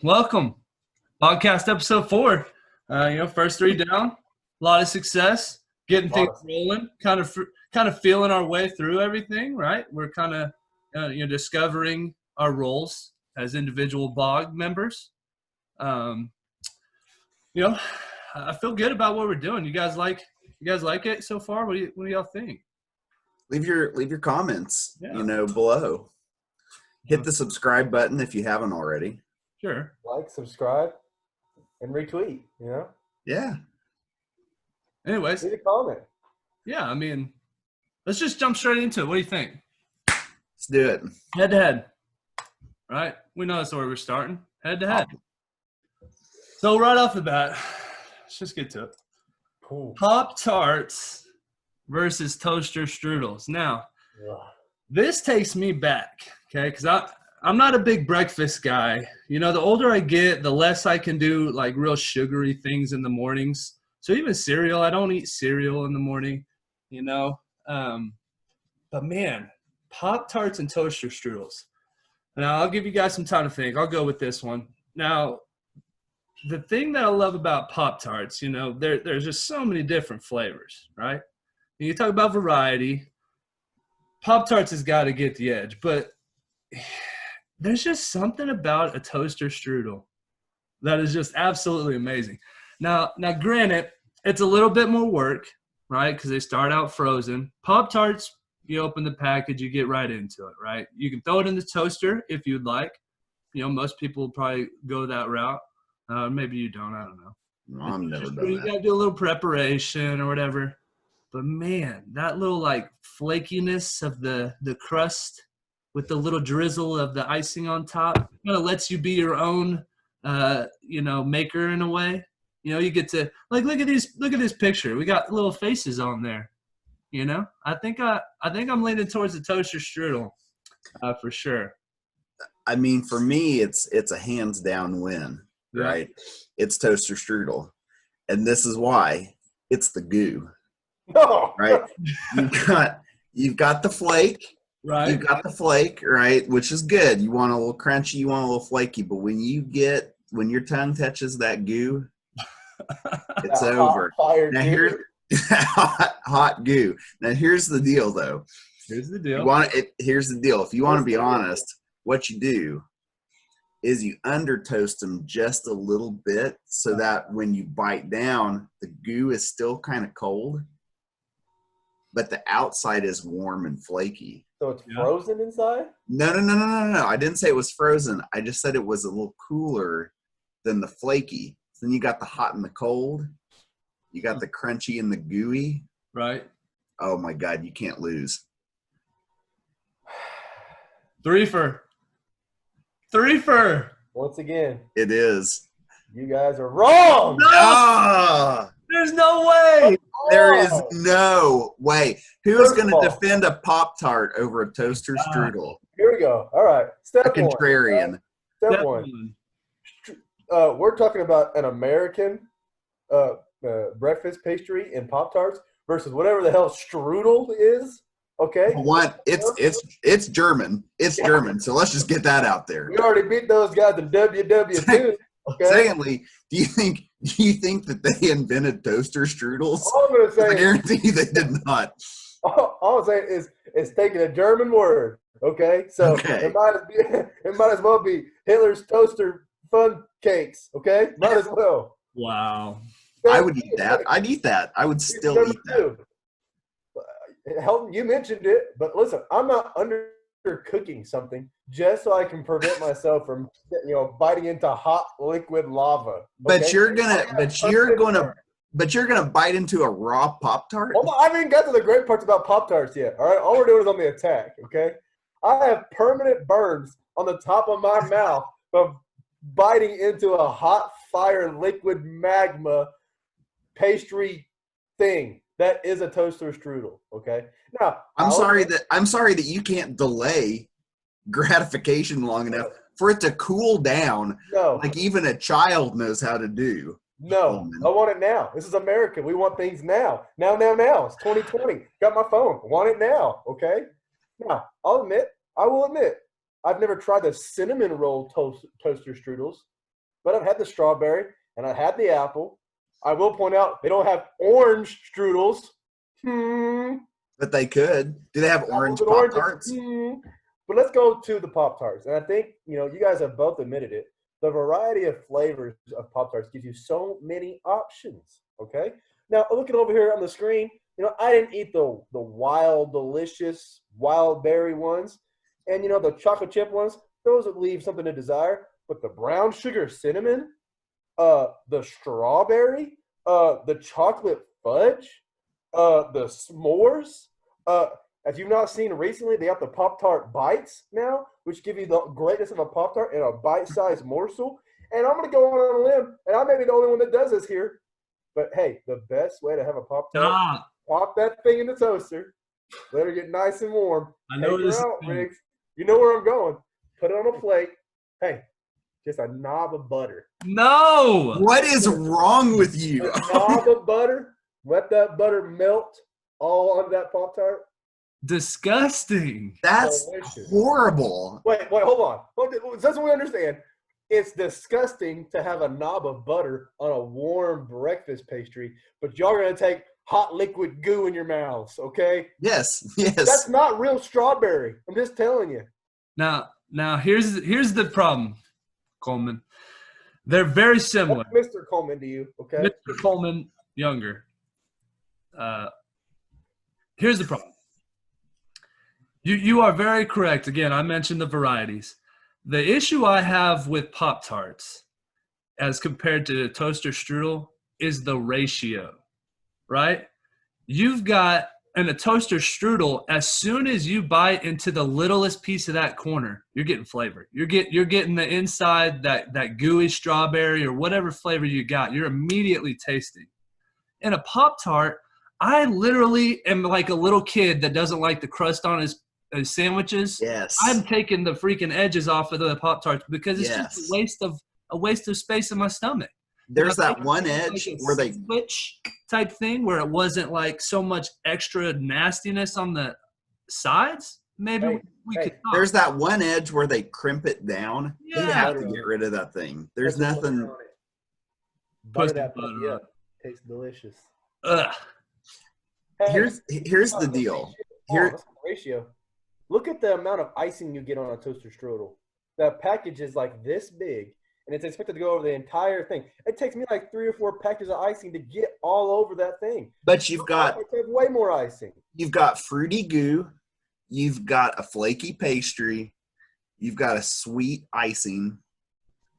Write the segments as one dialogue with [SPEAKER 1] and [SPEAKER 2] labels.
[SPEAKER 1] Welcome. BOGcast episode 4. First 3 down. A lot of success. Getting things rolling. Kind of feeling our way through everything, right? We're kind of discovering our roles as individual BOG members. I feel good about what we're doing. You guys like it so far? What do y'all think?
[SPEAKER 2] Leave your comments, below. Hit the subscribe button if you haven't already.
[SPEAKER 1] Sure.
[SPEAKER 3] Like, subscribe, and retweet,
[SPEAKER 2] Yeah.
[SPEAKER 1] Anyways.
[SPEAKER 3] Leave a comment.
[SPEAKER 1] Yeah, let's just jump straight into it. What do you think?
[SPEAKER 2] Let's do it.
[SPEAKER 1] Head to head. Right? We know that's where we're starting. Head to head. So right off the bat, let's just get to it.
[SPEAKER 3] Cool.
[SPEAKER 1] Pop-Tarts versus toaster strudels. Now, this takes me back, okay? Because I'm not a big breakfast guy. The older I get, the less I can do like real sugary things in the mornings. So even cereal, I don't eat cereal in the morning, But man, Pop-Tarts and toaster strudels. Now, I'll give you guys some time to think. I'll go with this one. Now, the thing that I love about Pop-Tarts, there's just so many different flavors, right? And you talk about variety. Pop-Tarts has got to get the edge, but there's just something about a toaster strudel that is just absolutely amazing. Now, granted, it's a little bit more work, right? Because they start out frozen. Pop-Tarts, you open the package, you get right into it, right? You can throw it in the toaster if you'd like. Most people will probably go that route. Maybe you don't. I don't know.
[SPEAKER 2] I'm never done
[SPEAKER 1] You
[SPEAKER 2] that.
[SPEAKER 1] got to do a little preparation or whatever. But, man, that little, flakiness of the crust with the little drizzle of the icing on top kind of lets you be your own, maker in a way. You get to, look at this picture. We got little faces on there. I think I'm leaning towards the toaster strudel for sure.
[SPEAKER 2] For me, it's a hands down win, right? It's toaster strudel. And this is why. It's the goo. Right? You've got the flake.
[SPEAKER 1] Right.
[SPEAKER 2] You've got the flake, right? Which is good. You want a little crunchy, you want a little flaky, but when your tongue touches that goo, it's over. Now here's hot goo. Now here's the deal, though.
[SPEAKER 1] Here's the deal.
[SPEAKER 2] Here's the deal. If you want to be honest, what you do is you under toast them just a little bit so that when you bite down, the goo is still kind of cold, but the outside is warm and flaky.
[SPEAKER 3] So it's frozen inside?
[SPEAKER 2] No. I didn't say it was frozen. I just said it was a little cooler than the flaky. Then you got the hot and the cold. You got the crunchy and the gooey.
[SPEAKER 1] Right.
[SPEAKER 2] Oh, my God. You can't lose.
[SPEAKER 1] Three for.
[SPEAKER 3] Once again.
[SPEAKER 2] It is.
[SPEAKER 3] You guys are wrong.
[SPEAKER 2] No!
[SPEAKER 1] There's no way.
[SPEAKER 2] There is no way. Who is going to defend a Pop-Tart over a toaster strudel?
[SPEAKER 3] Here we go. All right. Step
[SPEAKER 2] a contrarian.
[SPEAKER 3] One. Step one. We're talking about an American breakfast pastry and Pop-Tarts versus whatever the hell strudel is. Okay.
[SPEAKER 2] It's German. It's German. So let's just get that out there.
[SPEAKER 3] We already beat those guys in WW2. Okay.
[SPEAKER 2] Secondly, do you think that they invented toaster strudels?
[SPEAKER 3] All I'm going to say,
[SPEAKER 2] I guarantee they did not.
[SPEAKER 3] All I'm saying is it's taking a German word. Okay, so It might as well be Hitler's toaster fun cakes. Okay, might as well.
[SPEAKER 1] Wow.
[SPEAKER 2] I would eat that. I'd eat that. I would still eat that.
[SPEAKER 3] Helton, you mentioned it, but listen, I'm not undercooking something just so I can prevent myself from, biting into hot liquid lava. Okay?
[SPEAKER 2] But you're gonna bite into a raw Pop-Tart?
[SPEAKER 3] Well, I haven't even got to the great parts about Pop-Tarts yet. All right, all we're doing is on the attack. Okay, I have permanent burns on the top of my mouth from biting into a hot fire liquid magma pastry thing. That is a toaster strudel, okay? Now,
[SPEAKER 2] I'm sorry that you can't delay gratification long enough for it to cool down.
[SPEAKER 3] No.
[SPEAKER 2] Like even a child knows how to do.
[SPEAKER 3] No, I want it now. This is America. We want things now. Now. It's 2020. Got my phone. Want it now, okay? Now, I will admit, I've never tried the cinnamon roll toaster strudels. but I've had the strawberry and I've had the apple. I will point out they don't have orange strudels.
[SPEAKER 2] But they could. Do they have orange Pop-Tarts?
[SPEAKER 3] But let's go to the Pop-Tarts. And I think, you guys have both admitted it. The variety of flavors of Pop-Tarts gives you so many options, okay? Now, looking over here on the screen, I didn't eat the wild, delicious, wild berry ones. And, the chocolate chip ones, those would leave something to desire. But the brown sugar cinnamon, the strawberry, the chocolate fudge, the s'mores. As you've not seen recently, they have the Pop-Tart Bites now, which give you the greatness of a Pop-Tart in a bite-sized morsel. And I'm going to go on a limb, and I may be the only one that does this here. But, hey, the best way to have a Pop-Tart, pop that thing in the toaster, let her get nice and warm.
[SPEAKER 1] I know this.
[SPEAKER 3] Riggs. You know where I'm going. Put it on a plate. Hey, just a knob of butter.
[SPEAKER 1] No!
[SPEAKER 2] What is wrong with you?
[SPEAKER 3] A knob of butter. Let that butter melt all on that Pop-Tart.
[SPEAKER 1] Disgusting.
[SPEAKER 2] That's
[SPEAKER 3] delicious.
[SPEAKER 2] Horrible.
[SPEAKER 3] Wait, hold on. That's what we understand. It's disgusting to have a knob of butter on a warm breakfast pastry, but y'all are going to take hot liquid goo in your mouths, okay?
[SPEAKER 2] Yes.
[SPEAKER 3] That's not real strawberry. I'm just telling you.
[SPEAKER 1] Now here's the problem, Coleman. They're very similar.
[SPEAKER 3] That's Mr. Coleman to you, okay?
[SPEAKER 1] Mr. Coleman, younger. Here's the problem. You are very correct. Again, I mentioned the varieties. The issue I have with Pop-Tarts as compared to the toaster strudel is the ratio, right? You've got in a toaster strudel, as soon as you bite into the littlest piece of that corner, you're getting flavor. You're getting the inside, that gooey strawberry or whatever flavor you got. You're immediately tasting. In a Pop-Tart, I literally am like a little kid that doesn't like the crust on his sandwiches.
[SPEAKER 2] Yes.
[SPEAKER 1] I'm taking the freaking edges off of the Pop-Tarts because it's just a waste of space in my stomach.
[SPEAKER 2] There's that one edge
[SPEAKER 1] like
[SPEAKER 2] where they
[SPEAKER 1] switch type thing where it wasn't like so much extra nastiness on the sides. Maybe we could talk.
[SPEAKER 2] There's that one edge where they crimp it down.
[SPEAKER 1] Yeah.
[SPEAKER 2] You have to get rid of that thing. There's nothing.
[SPEAKER 3] Butter that puppy up. Tastes delicious.
[SPEAKER 1] Ugh.
[SPEAKER 3] Hey,
[SPEAKER 2] Here's the deal.
[SPEAKER 3] Ratio. Look at the amount of icing you get on a toaster strudel. That package is like this big, and it's expected to go over the entire thing. It takes me like 3 or 4 packages of icing to get all over that thing.
[SPEAKER 2] But you've got
[SPEAKER 3] way more icing.
[SPEAKER 2] You've got fruity goo. You've got a flaky pastry. You've got a sweet icing.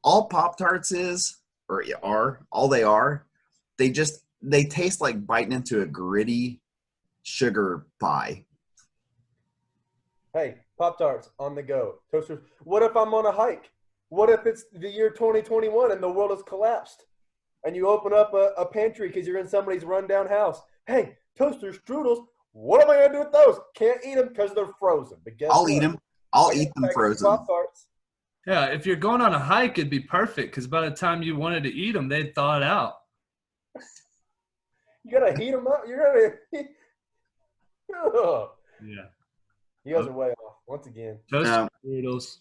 [SPEAKER 2] All Pop-Tarts they taste like biting into a gritty sugar pie.
[SPEAKER 3] Hey, Pop-Tarts on the go. Toasters. What if I'm on a hike? What if it's the year 2021 and the world has collapsed? And you open up a pantry because you're in somebody's rundown house. Hey, toaster strudels. What am I going to do with those? Can't eat them because they're frozen. But guess
[SPEAKER 2] I'll eat them. I'll eat them frozen.
[SPEAKER 3] Pop-Tarts.
[SPEAKER 1] Yeah, if you're going on a hike, it'd be perfect because by the time you wanted to eat them, they'd thaw it out.
[SPEAKER 3] You got to heat them up. You're going to –
[SPEAKER 1] Yeah.
[SPEAKER 3] You guys are way off once again.
[SPEAKER 1] Toaster strudels.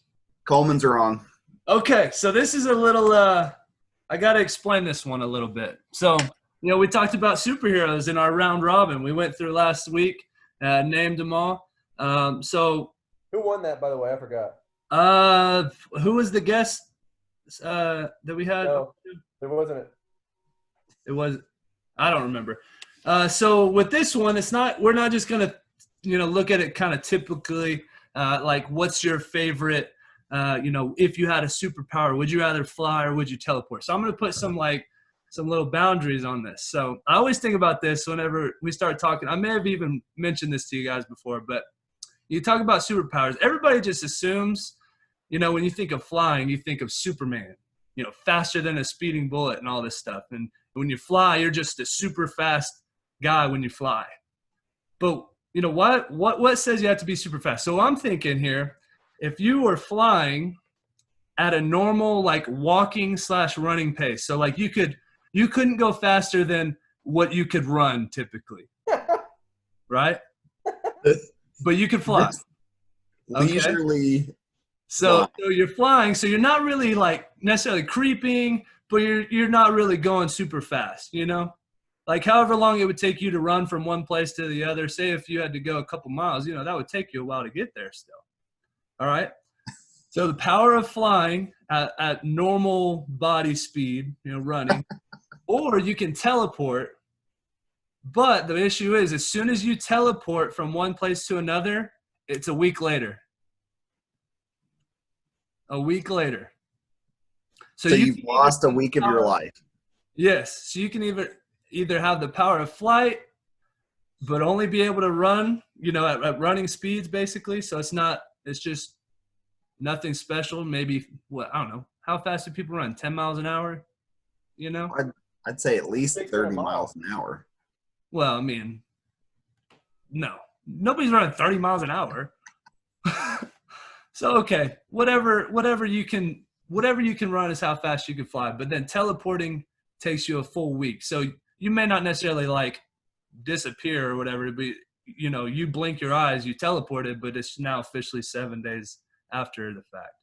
[SPEAKER 2] Coleman's wrong.
[SPEAKER 1] Okay, so this is a little I got to explain this one a little bit. So, we talked about superheroes in our round robin. We went through last week, named them all. So
[SPEAKER 3] who won that, by the way? I forgot.
[SPEAKER 1] Who was the guest that we had?
[SPEAKER 3] No, there wasn't it.
[SPEAKER 1] It was I don't remember. So with this one, we're not just going to look at it kind of typically like what's your favorite, if you had a superpower, would you rather fly or would you teleport? So I'm going to put some little boundaries on this. So I always think about this whenever we start talking. I may have even mentioned this to you guys before, but you talk about superpowers. Everybody just assumes, when you think of flying, you think of Superman, faster than a speeding bullet and all this stuff. And when you fly, you're just a super fast guy when you fly. But what says you have to be super fast? So I'm thinking here, if you were flying at a normal like walking / running pace, so like you couldn't go faster than what you could run typically, right? But you could fly.
[SPEAKER 2] Leisurely
[SPEAKER 1] So you're flying, so you're not really like necessarily creeping, but you're not really going super fast, you know? Like however long it would take you to run from one place to the other, say if you had to go a couple miles, that would take you a while to get there still. All right? So the power of flying at normal body speed, running, or you can teleport. But the issue is as soon as you teleport from one place to another, it's a week later. A week later.
[SPEAKER 2] So you've lost a week of your life.
[SPEAKER 1] Yes. So you can either have the power of flight, but only be able to run, at running speeds basically. So it's just nothing special. Maybe, I don't know. How fast do people run? 10 miles an hour?
[SPEAKER 2] I'd say at least 30 miles an hour.
[SPEAKER 1] Well, I mean, no. Nobody's running 30 miles an hour. So, okay, whatever you can run is how fast you can fly. But then teleporting takes you a full week. So you may not necessarily like disappear or whatever, but you blink your eyes, you teleported, but it's now officially 7 days after the fact.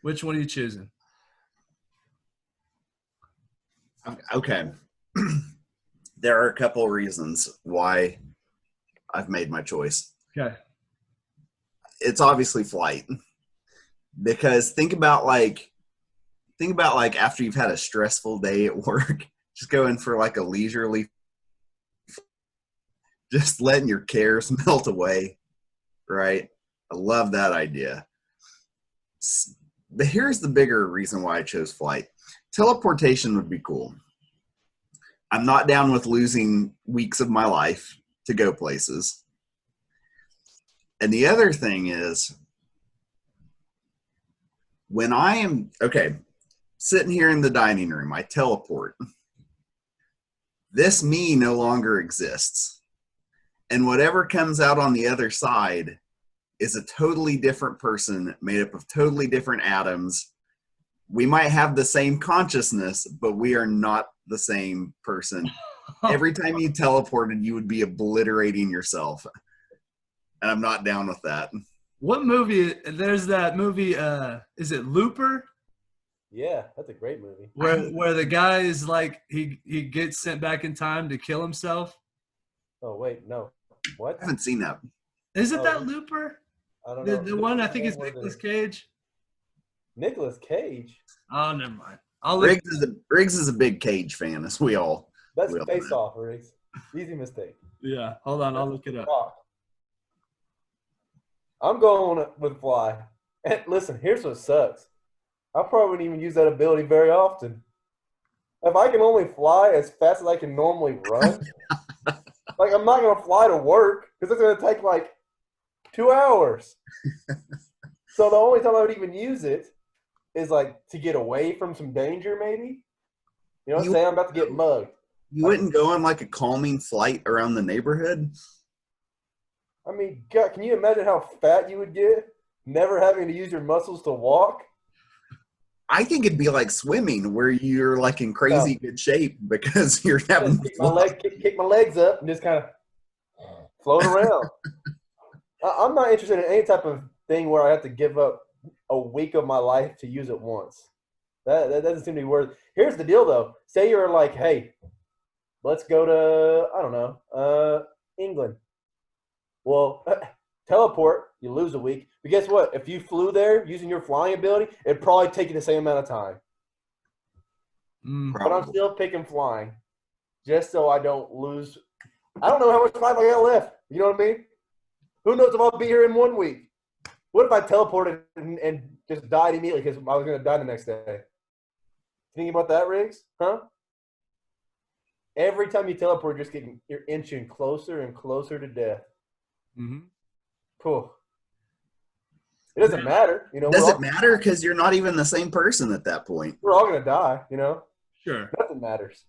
[SPEAKER 1] Which one are you choosing?
[SPEAKER 2] Okay. There are a couple of reasons why I've made my choice.
[SPEAKER 1] Okay.
[SPEAKER 2] It's obviously flight. Because think about like after you've had a stressful day at work, just going for like a leisurely, just letting your cares melt away, right? I love that idea. But here's the bigger reason why I chose flight. Teleportation would be cool. I'm not down with losing weeks of my life to go places. And the other thing is, when I am, sitting here in the dining room, I teleport. This me no longer exists. And whatever comes out on the other side is a totally different person made up of totally different atoms. We might have the same consciousness, but we are not the same person. Every time you teleported, you would be obliterating yourself. And I'm not down with that.
[SPEAKER 1] What movie? There's that movie, is it Looper?
[SPEAKER 3] Yeah, that's a great movie.
[SPEAKER 1] Where the guy is like, he gets sent back in time to kill himself.
[SPEAKER 3] Oh, wait, no. What?
[SPEAKER 2] I haven't seen that.
[SPEAKER 1] Isn't that Looper?
[SPEAKER 3] I don't know.
[SPEAKER 1] The one I think is Nicolas Cage.
[SPEAKER 3] Nicolas Cage?
[SPEAKER 1] Oh, never mind.
[SPEAKER 2] Riggs is a big Cage fan, as we all.
[SPEAKER 3] That's Face Off, Riggs. Easy mistake.
[SPEAKER 1] Yeah, hold on, I'll look it up.
[SPEAKER 3] I'm going with fly. And listen, here's what sucks. I probably wouldn't even use that ability very often. If I can only fly as fast as I can normally run, like I'm not going to fly to work because it's going to take like 2 hours. So the only time I would even use it is like to get away from some danger, maybe. Say I'm about to get mugged.
[SPEAKER 2] You wouldn't go on like a calming flight around the neighborhood?
[SPEAKER 3] I mean, God, can you imagine how fat you would get never having to use your muscles to walk?
[SPEAKER 2] I think it'd be like swimming, where you're like in crazy good shape because you're having
[SPEAKER 3] kick my legs up and just kind of float around. I'm not interested in any type of thing where I have to give up a week of my life to use it once. That doesn't seem to be worth it. Here's the deal, though. Say you're like, hey, let's go to, I don't know, England. Well, teleport, you lose a week. But guess what? If you flew there using your flying ability, it'd probably take you the same amount of time. But I'm still picking flying just so I don't lose. I don't know how much time I got left. You know what I mean? Who knows if I'll be here in 1 week? What if I teleported and just died immediately because I was going to die the next day? Thinking about that, Riggs? Huh? Every time you teleport, you're inching closer and closer to death.
[SPEAKER 1] Mm-hmm.
[SPEAKER 3] Cool. It doesn't matter,
[SPEAKER 2] Does it matter because you're not even the same person at that point?
[SPEAKER 3] We're all gonna die,
[SPEAKER 1] Sure.
[SPEAKER 3] Nothing matters.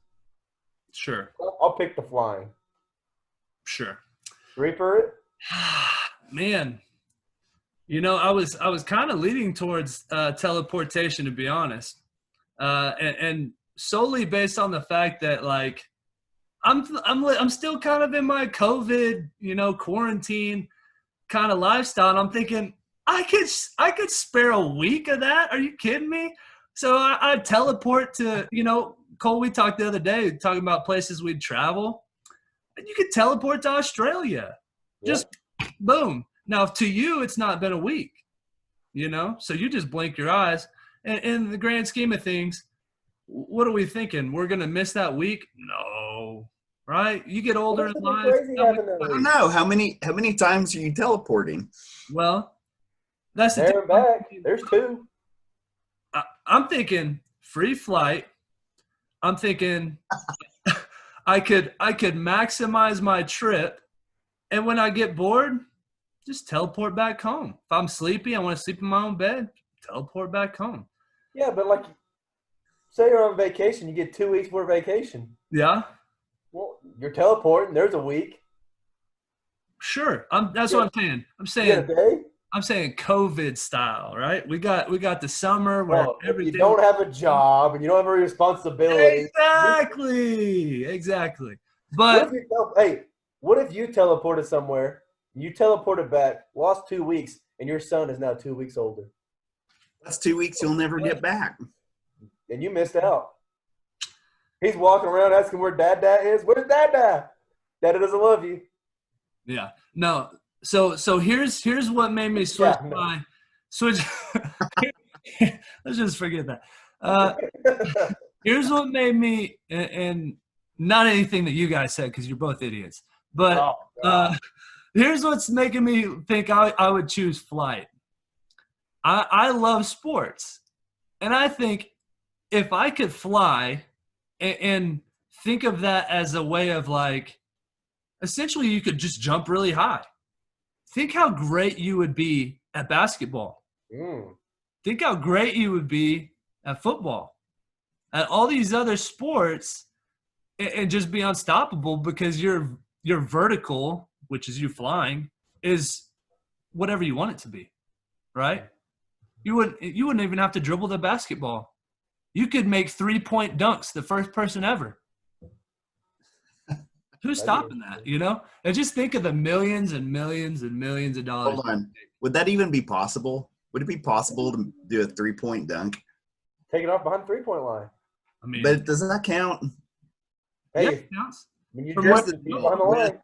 [SPEAKER 1] Sure.
[SPEAKER 3] I'll pick the flying.
[SPEAKER 1] Sure.
[SPEAKER 3] Reaper it.
[SPEAKER 1] Man, I was kind of leaning towards teleportation, to be honest, and solely based on the fact that like I'm still kind of in my COVID, quarantine kind of lifestyle. And I'm thinking I could spare a week of that. Are you kidding me? So I'd teleport to, Cole, we talked the other day talking about places we'd travel. And you could teleport to Australia.
[SPEAKER 3] Yeah.
[SPEAKER 1] Just boom. Now, to you, it's not been a week, So you just blink your eyes. And in the grand scheme of things, what are we thinking? We're going to miss that week? No. Right? You get older in life.
[SPEAKER 3] Crazy happened that
[SPEAKER 2] I don't
[SPEAKER 3] week?
[SPEAKER 2] know. How many times are you teleporting?
[SPEAKER 1] Well, that's the
[SPEAKER 3] There and back. There's 2.
[SPEAKER 1] I'm thinking free flight. I'm thinking I could maximize my trip, and when I get bored, just teleport back home. If I'm sleepy, I want to sleep in my own bed, teleport back home.
[SPEAKER 3] Yeah, but like, say you're on vacation, you get 2 weeks more vacation.
[SPEAKER 1] Yeah,
[SPEAKER 3] Well, you're teleporting. There's a week.
[SPEAKER 1] sure. That's what I'm saying.
[SPEAKER 3] You get a day.
[SPEAKER 1] I'm saying COVID style, right? We got the summer where
[SPEAKER 3] Well, if
[SPEAKER 1] everything.
[SPEAKER 3] you don't have a job and you don't have a responsibility.
[SPEAKER 1] Exactly. But
[SPEAKER 3] what if you teleported somewhere, you teleported back, lost 2 weeks, and your son is now 2 weeks older,
[SPEAKER 2] That's 2 weeks you'll never get back.
[SPEAKER 3] and you missed out? He's walking around asking where Dad is. Where's Dad? Daddy doesn't love you.
[SPEAKER 1] yeah, no. So here's what made me switch switch. Let's just forget that. Here's what made me, and not anything that you guys said because you're both idiots. But here's what's making me think I would choose flight. I love sports, and I think if I could fly, and think of that as a way of like, essentially you could just jump really high. Think how great you would be at basketball. Think how great you would be at football, at all these other sports, and just be unstoppable because your vertical, which is you flying, is whatever you want it to be, right? You wouldn't even have to dribble the basketball. You could make 3-point dunks, the first person ever. Who's stopping that, And just think of the millions and millions and millions of dollars.
[SPEAKER 2] Hold on. Would that even be possible? Would it be possible to do a 3-point dunk?
[SPEAKER 3] Take it off behind the 3-point line.
[SPEAKER 1] I mean,
[SPEAKER 2] But doesn't that count?
[SPEAKER 3] Hey,
[SPEAKER 1] yeah, it counts.
[SPEAKER 3] when you
[SPEAKER 2] From
[SPEAKER 3] just
[SPEAKER 2] what-
[SPEAKER 3] behind the line.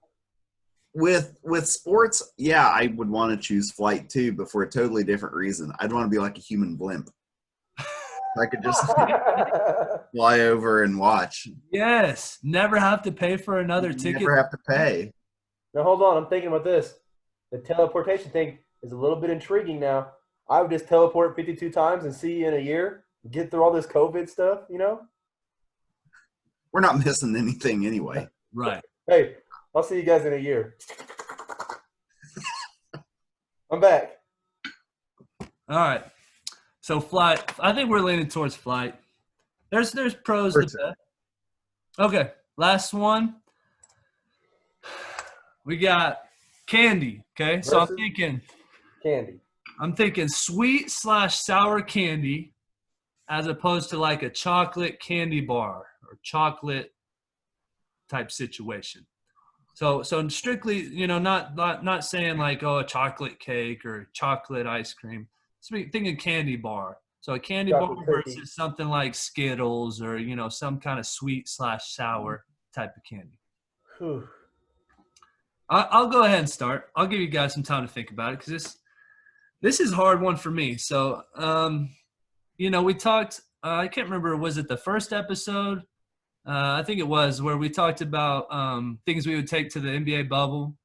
[SPEAKER 2] With sports, yeah, I would want to choose flight too, but for a totally different reason. I'd want to be like a human blimp. I could just fly over and watch.
[SPEAKER 1] Yes, never have to pay for another ticket.
[SPEAKER 2] Never have to pay.
[SPEAKER 3] Now hold on, I'm thinking about this. The teleportation thing is a little bit intriguing now. I would just teleport 52 times and see you in a year. Get through all this COVID stuff,
[SPEAKER 2] We're not missing anything anyway.
[SPEAKER 1] Right.
[SPEAKER 3] Hey, I'll see you guys in a year. I'm back.
[SPEAKER 1] All right. So flight. I think we're leaning towards flight. There's pros to that. Okay. Last one. We got candy. Okay. So I'm thinking
[SPEAKER 3] Candy.
[SPEAKER 1] I'm thinking sweet/sour candy as opposed to like a chocolate candy bar or chocolate type situation. So strictly, not saying like, a chocolate cake or chocolate ice cream. Thinking candy bar. So a candy
[SPEAKER 3] Chocolate
[SPEAKER 1] bar
[SPEAKER 3] cookie.
[SPEAKER 1] versus something like Skittles or, some kind of sweet/sour type of candy.
[SPEAKER 3] Whew.
[SPEAKER 1] I'll go ahead and start. I'll give you guys some time to think about it because this is a hard one for me. So, we talked, I can't remember, was it the first episode? I think it was, where we talked about things we would take to the NBA bubble.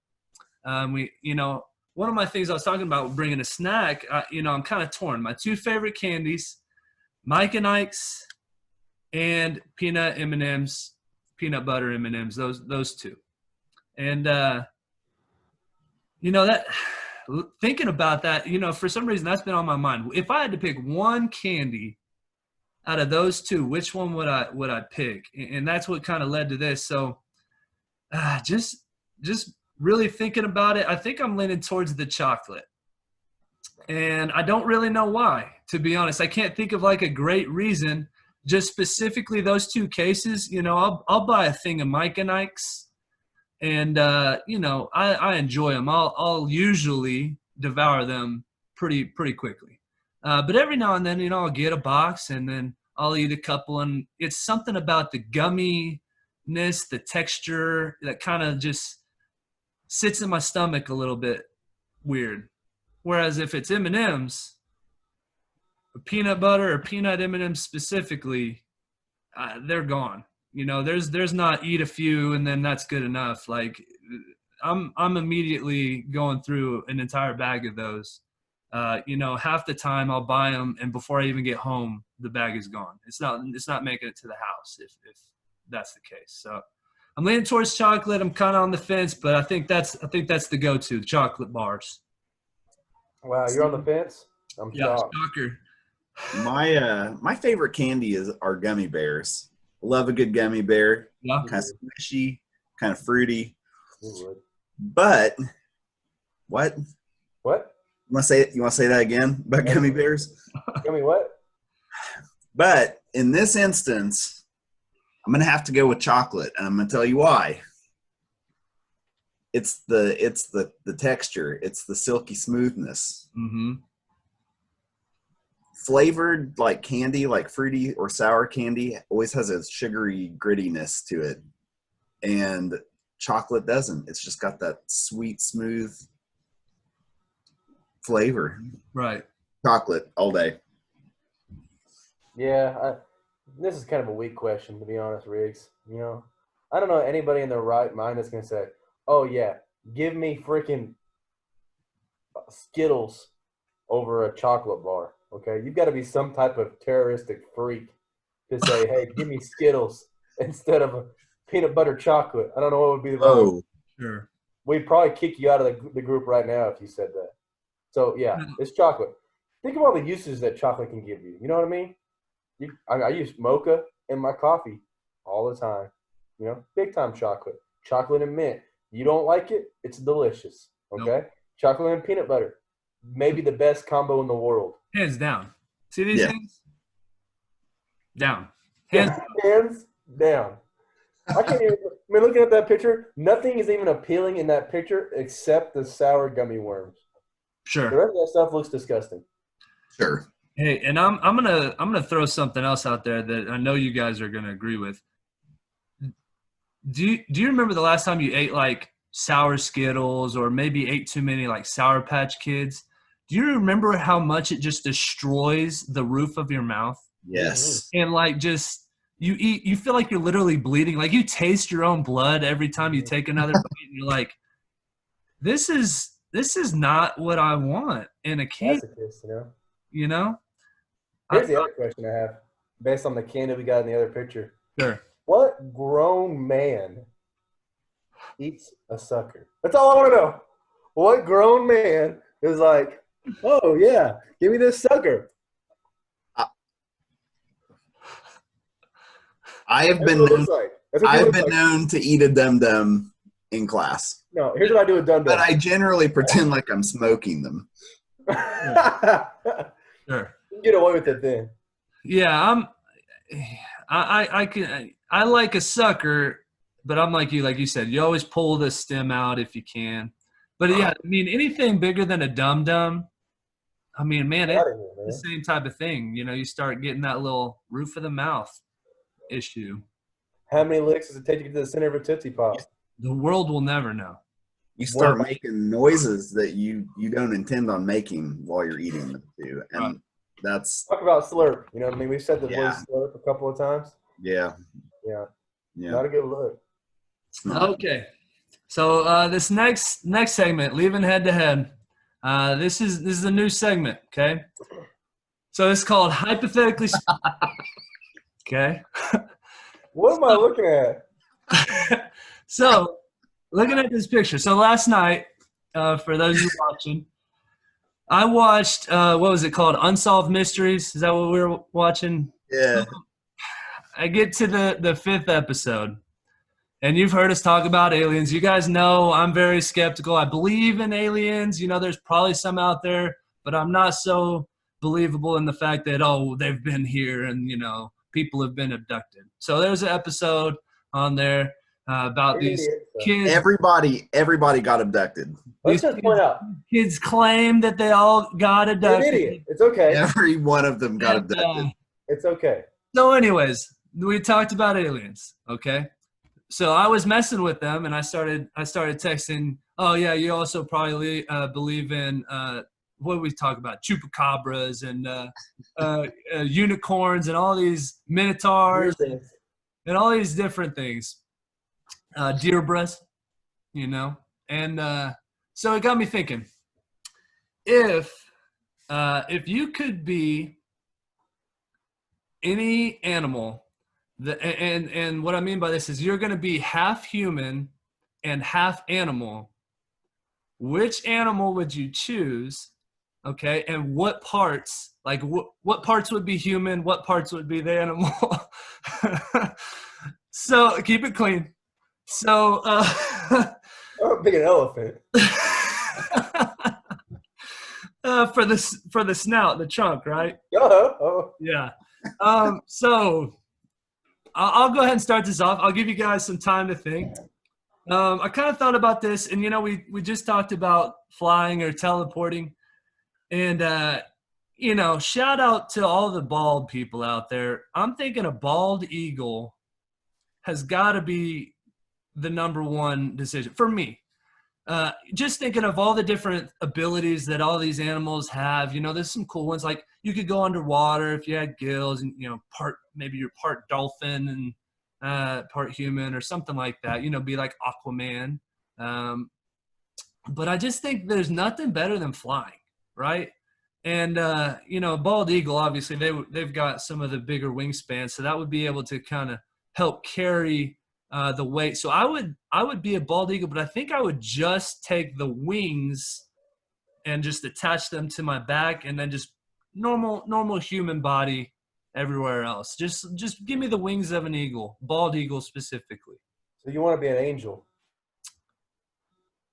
[SPEAKER 1] One of my things I was talking about bringing a snack, I'm kind of torn. My 2 favorite candies, Mike and Ike's and peanut M&Ms, peanut butter M&Ms, those 2. And, that thinking about that, for some reason that's been on my mind. If I had to pick one candy out of those 2, which one would I pick? And that's what kind of led to this. So just really thinking about it, I think I'm leaning towards the chocolate. And I don't really know why, to be honest. I can't think of like a great reason. Just specifically those 2 cases, I'll buy a thing of Mike and Ike's. And, I enjoy them. I'll usually devour them pretty quickly. But every now and then, I'll get a box and then I'll eat a couple, and it's something about the gumminess, the texture that kind of just sits in my stomach a little bit weird. Whereas if it's M&Ms, peanut butter or peanut M&Ms specifically, they're gone. There's not eat a few and then that's good enough. Like I'm immediately going through an entire bag of those. Half the time I'll buy them, and before I even get home, the bag is gone. It's not making it to the house if that's the case. So I'm leaning towards chocolate. I'm kind of on the fence, but I think that's the go-to, chocolate bars.
[SPEAKER 3] Wow, you're on the fence? I'm shocked.
[SPEAKER 1] Shocker.
[SPEAKER 2] My favorite candy are gummy bears. Love a good gummy bear.
[SPEAKER 1] Yeah.
[SPEAKER 2] Kind of squishy, kind of fruity. But what?
[SPEAKER 3] What?
[SPEAKER 2] You want to say that again about gummy bears?
[SPEAKER 3] Gummy what?
[SPEAKER 2] But in this instance, I'm gonna have to go with chocolate, and I'm gonna tell you why. It's the texture. It's the silky smoothness.
[SPEAKER 1] Mm-hmm.
[SPEAKER 2] Flavored like candy, like fruity or sour candy, always has a sugary grittiness to it, and chocolate doesn't. It's just got that sweet, smooth flavor.
[SPEAKER 1] Right.
[SPEAKER 2] Chocolate all day.
[SPEAKER 3] Yeah, this is kind of a weak question, to be honest, Riggs. I don't know anybody in their right mind that's going to say, oh, yeah, give me freaking Skittles over a chocolate bar, okay? You've got to be some type of terroristic freak to say, hey, give me Skittles instead of a peanut butter chocolate. I don't know what would be the wrong.
[SPEAKER 2] Oh,
[SPEAKER 1] sure.
[SPEAKER 3] We'd probably kick you out of the group right now if you said that. So, yeah, it's chocolate. Think of all the uses that chocolate can give you. You know what I mean? I use mocha in my coffee all the time. Big time chocolate. Chocolate and mint. You don't like it? It's delicious. Okay?
[SPEAKER 1] Nope.
[SPEAKER 3] Chocolate and peanut butter. Maybe the best combo in the world.
[SPEAKER 1] Hands down. See these things? Down. Hands
[SPEAKER 3] down. I can't even. I mean, looking at that picture, nothing is even appealing in that picture except the sour gummy worms.
[SPEAKER 1] Sure.
[SPEAKER 3] The rest of that stuff looks disgusting.
[SPEAKER 2] Sure.
[SPEAKER 1] Hey, and I'm gonna throw something else out there that I know you guys are gonna agree with. Do you remember the last time you ate like sour Skittles or maybe ate too many like Sour Patch Kids? Do you remember how much it just destroys the roof of your mouth?
[SPEAKER 2] Yes.
[SPEAKER 1] And like just you eat, you feel like you're literally bleeding. Like you taste your own blood every time you take another bite, and you're like, this is not what I want in a candy.
[SPEAKER 3] That's a kiss,
[SPEAKER 1] Here's
[SPEAKER 3] the other question I have, based on the candy we got in the other picture.
[SPEAKER 1] Sure.
[SPEAKER 3] What grown man eats a sucker? That's all I want to know. What grown man is like, oh, yeah, give me this sucker?
[SPEAKER 2] I have been known to eat a dum-dum in class.
[SPEAKER 3] No, here's what I do with dum-dum.
[SPEAKER 2] But I generally pretend like I'm smoking them.
[SPEAKER 1] Sure.
[SPEAKER 3] You can get away with it then.
[SPEAKER 1] Yeah, I like a sucker, but I'm like you said, you always pull the stem out if you can. But yeah, I mean, anything bigger than a dum-dum, I mean, man, it's the same type of thing. You start getting that little roof of the mouth issue.
[SPEAKER 3] How many licks does it take to get to the center of a Tootsie Pop?
[SPEAKER 1] The world will never know.
[SPEAKER 2] You start making noises that you don't intend on making while you're eating them too. And that's
[SPEAKER 3] talk about slurp. You know what I mean? We've said the word slurp a couple of times.
[SPEAKER 2] Yeah.
[SPEAKER 3] Not a good look.
[SPEAKER 1] Okay. So this next segment, leaving head to head. This is a new segment, okay? So it's called Hypothetically Speaking. Okay.
[SPEAKER 3] What am I looking at?
[SPEAKER 1] So, looking at this picture. So last night, for those of you watching, I watched, what was it called? Unsolved Mysteries. Is that what we were watching?
[SPEAKER 2] Yeah.
[SPEAKER 1] I get to the fifth episode, and you've heard us talk about aliens. You guys know I'm very skeptical. I believe in aliens. There's probably some out there, but I'm not so believable in the fact that, they've been here and, people have been abducted. So there's an episode on there about
[SPEAKER 3] You're an
[SPEAKER 1] these
[SPEAKER 3] idiot, so.
[SPEAKER 1] kids.
[SPEAKER 2] Everybody got abducted.
[SPEAKER 3] Let's
[SPEAKER 1] These
[SPEAKER 3] just point out,
[SPEAKER 1] kids claim that they all got
[SPEAKER 3] you're an
[SPEAKER 1] abducted.
[SPEAKER 3] idiot. It's okay.
[SPEAKER 2] Every one of them got
[SPEAKER 1] And,
[SPEAKER 2] abducted.
[SPEAKER 3] It's okay.
[SPEAKER 1] So, anyways, we talked about aliens. Okay. So I was messing with them, and I started texting. Oh yeah, you also probably believe in what do we talk about? Chupacabras and unicorns and all these minotaurs and all these different things. Deer breast, you know. And so it got me thinking. If you could be any animal, and what I mean by this is you're going to be half human and half animal. Which animal would you choose? Okay, and what parts? Like what parts would be human? What parts would be the animal? So keep it clean. So
[SPEAKER 3] I'm being an elephant.
[SPEAKER 1] for the snout, the trunk, right?
[SPEAKER 3] Oh.
[SPEAKER 1] Yeah. So I'll go ahead and start this off. I'll give you guys some time to think. I kind of thought about this, and we just talked about flying or teleporting, and shout out to all the bald people out there. I'm thinking a bald eagle has got to be the number one decision for me. Just thinking of all the different abilities that all these animals have, there's some cool ones. Like you could go underwater if you had gills, and maybe you're part dolphin and part human or something like that. Be like Aquaman. But I just think there's nothing better than flying, right? And a bald eagle, obviously they've got some of the bigger wingspans, so that would be able to kind of help carry the weight. So I would be a bald eagle, but I think I would just take the wings and just attach them to my back, and then just normal human body everywhere else. Just give me the wings of an eagle, bald eagle specifically.
[SPEAKER 3] So you want to be an angel?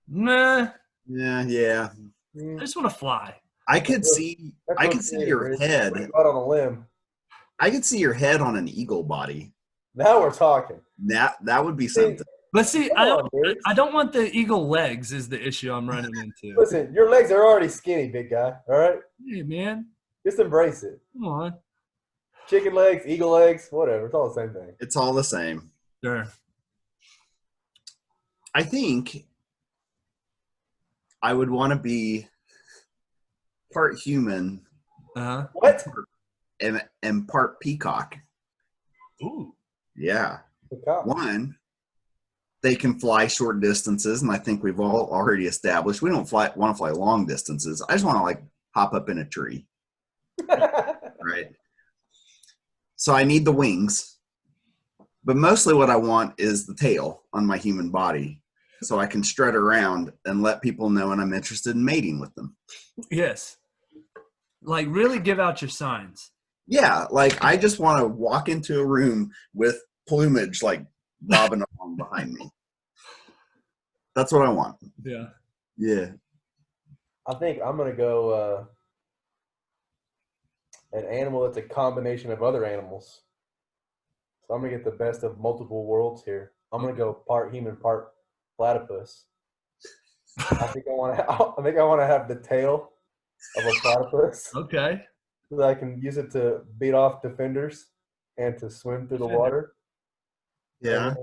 [SPEAKER 1] Nah,
[SPEAKER 2] Yeah.
[SPEAKER 1] I just want to fly.
[SPEAKER 2] I could see your head.
[SPEAKER 3] Out on a limb.
[SPEAKER 2] I could see your head on an eagle body.
[SPEAKER 3] Now we're talking.
[SPEAKER 2] That would be something.
[SPEAKER 1] But see, I don't want the eagle legs is the issue I'm running into.
[SPEAKER 3] Listen, your legs are already skinny, big guy. All right?
[SPEAKER 1] Hey, man.
[SPEAKER 3] Just embrace it.
[SPEAKER 1] Come on.
[SPEAKER 3] Chicken legs, eagle legs, whatever. It's all the same thing.
[SPEAKER 2] It's all the same.
[SPEAKER 1] Sure.
[SPEAKER 2] I think I would want to be part human.
[SPEAKER 3] What?
[SPEAKER 2] And part peacock.
[SPEAKER 1] Ooh.
[SPEAKER 2] Yeah.
[SPEAKER 3] Peacock.
[SPEAKER 2] One, they can fly short distances, and I think we've all already established we don't want to fly long distances. I just want to hop up in a tree. Right. So I need the wings, but mostly what I want is the tail on my human body, so I can strut around and let people know when I'm interested in mating with them.
[SPEAKER 1] Yes. Like really give out your signs.
[SPEAKER 2] Yeah, I just want to walk into a room with plumage bobbing along behind me. That's what I want.
[SPEAKER 1] Yeah.
[SPEAKER 2] Yeah.
[SPEAKER 3] I think I'm going to go an animal that's a combination of other animals. So I'm going to get the best of multiple worlds here. I'm going to go part human, part platypus. I think I want to have the tail of a platypus.
[SPEAKER 1] Okay.
[SPEAKER 3] So that I can use it to beat off defenders and to swim through the water.
[SPEAKER 2] Yeah.
[SPEAKER 3] And,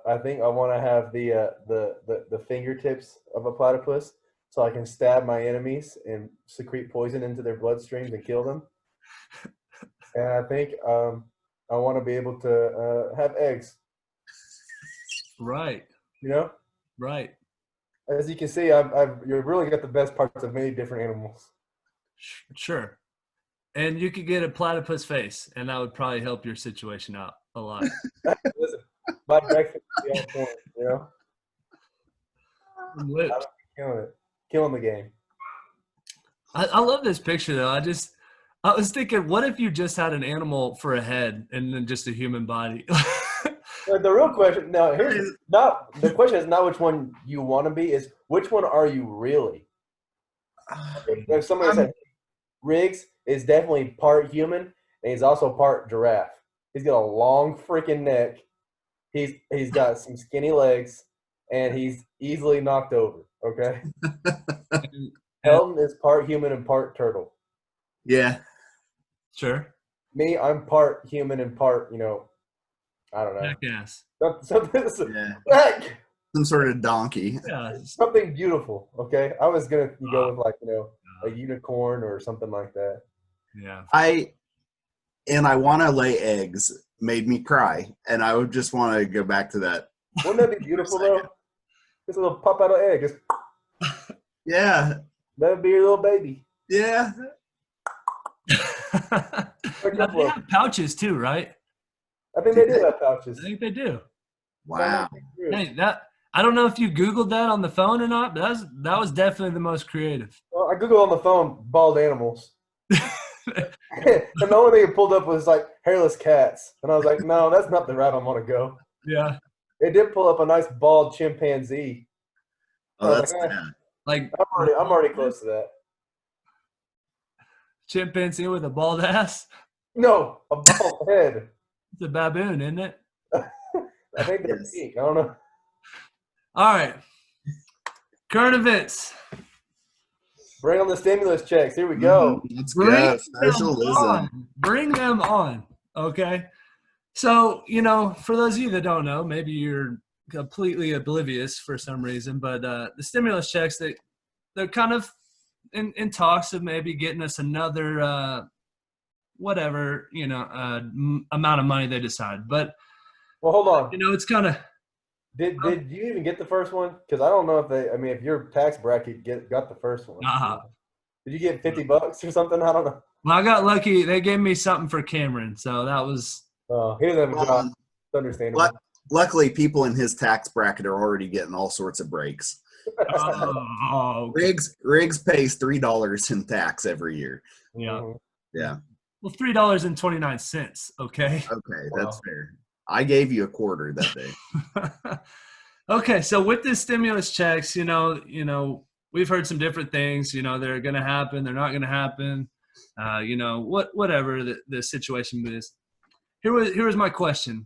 [SPEAKER 3] I think I want to have the fingertips of a platypus, so I can stab my enemies and secrete poison into their bloodstreams and kill them. And I think I want to be able to have eggs.
[SPEAKER 1] Right. Right.
[SPEAKER 3] As you can see, you've really got the best parts of many different animals.
[SPEAKER 1] Sure. And you could get a platypus face, and that would probably help your situation out a lot.
[SPEAKER 3] Listen, my breakfast would be on point,
[SPEAKER 1] I'm lit.
[SPEAKER 3] Killing the game.
[SPEAKER 1] I love this picture, though. I was thinking, what if you just had an animal for a head and then just a human body?
[SPEAKER 3] The real question, the question is not which one you want to be, is which one are you really? If somebody said Riggs is definitely part human, and he's also part giraffe. He's got a long freaking neck. He's got some skinny legs, and he's easily knocked over. Okay, Helton is part human and part turtle.
[SPEAKER 2] Yeah.
[SPEAKER 1] Sure.
[SPEAKER 3] Me, I'm part human and part, I don't know.
[SPEAKER 1] Jackass.
[SPEAKER 2] Yeah. Some sort of donkey.
[SPEAKER 1] Yeah.
[SPEAKER 3] Something beautiful. Okay, I was gonna go with a unicorn or something like that.
[SPEAKER 1] Yeah.
[SPEAKER 2] I want to lay eggs made me cry, and I would just want to go back to that.
[SPEAKER 3] Wouldn't that be beautiful though? Just a little pop out of egg. Just
[SPEAKER 2] Yeah.
[SPEAKER 3] that'd be your little baby.
[SPEAKER 2] Yeah.
[SPEAKER 1] Now, they have pouches too, right?
[SPEAKER 3] I think they do have pouches.
[SPEAKER 1] I think they do.
[SPEAKER 2] Wow.
[SPEAKER 1] Hey, I don't know if you Googled that on the phone or not, but that was definitely the most creative.
[SPEAKER 3] Well, I Googled on the phone bald animals. And the only thing it pulled up was like hairless cats. And I was like, no, that's not the route I want to go.
[SPEAKER 1] Yeah.
[SPEAKER 3] It did pull up a nice bald chimpanzee.
[SPEAKER 2] Oh, that's
[SPEAKER 1] Like
[SPEAKER 3] I'm already close to that.
[SPEAKER 1] Chimpanzee with a bald ass?
[SPEAKER 3] No, a bald head.
[SPEAKER 1] It's a baboon, isn't it?
[SPEAKER 3] I think they're pink. I don't know.
[SPEAKER 1] All right. Current events.
[SPEAKER 3] Bring on the stimulus checks. Here we go.
[SPEAKER 2] Let's go. Socialism.
[SPEAKER 1] Bring them on. Okay. So, for those of you that don't know, maybe you're completely oblivious for some reason, but the stimulus checks, they're kind of in talks of maybe getting us another whatever, amount of money they decide. But,
[SPEAKER 3] well, hold on.
[SPEAKER 1] It's kind of.
[SPEAKER 3] Did you even get the first one? Because I don't know if your tax bracket got the first one. Did you get $50 or something? I don't know.
[SPEAKER 1] Well, I got lucky. They gave me something for Cameron, so that was.
[SPEAKER 3] Oh, he doesn't have a job. It's understandable.
[SPEAKER 2] Luckily, people in his tax bracket are already getting all sorts of breaks.
[SPEAKER 1] Okay.
[SPEAKER 2] Riggs pays $3 in tax every year.
[SPEAKER 1] Yeah.
[SPEAKER 3] Mm-hmm.
[SPEAKER 2] Yeah.
[SPEAKER 1] Well, $3.29. Okay.
[SPEAKER 2] Okay, that's fair. I gave you a quarter that day.
[SPEAKER 1] Okay, so with this stimulus checks, we've heard some different things. They're going to happen, they're not going to happen. Whatever the situation is. Here was my question.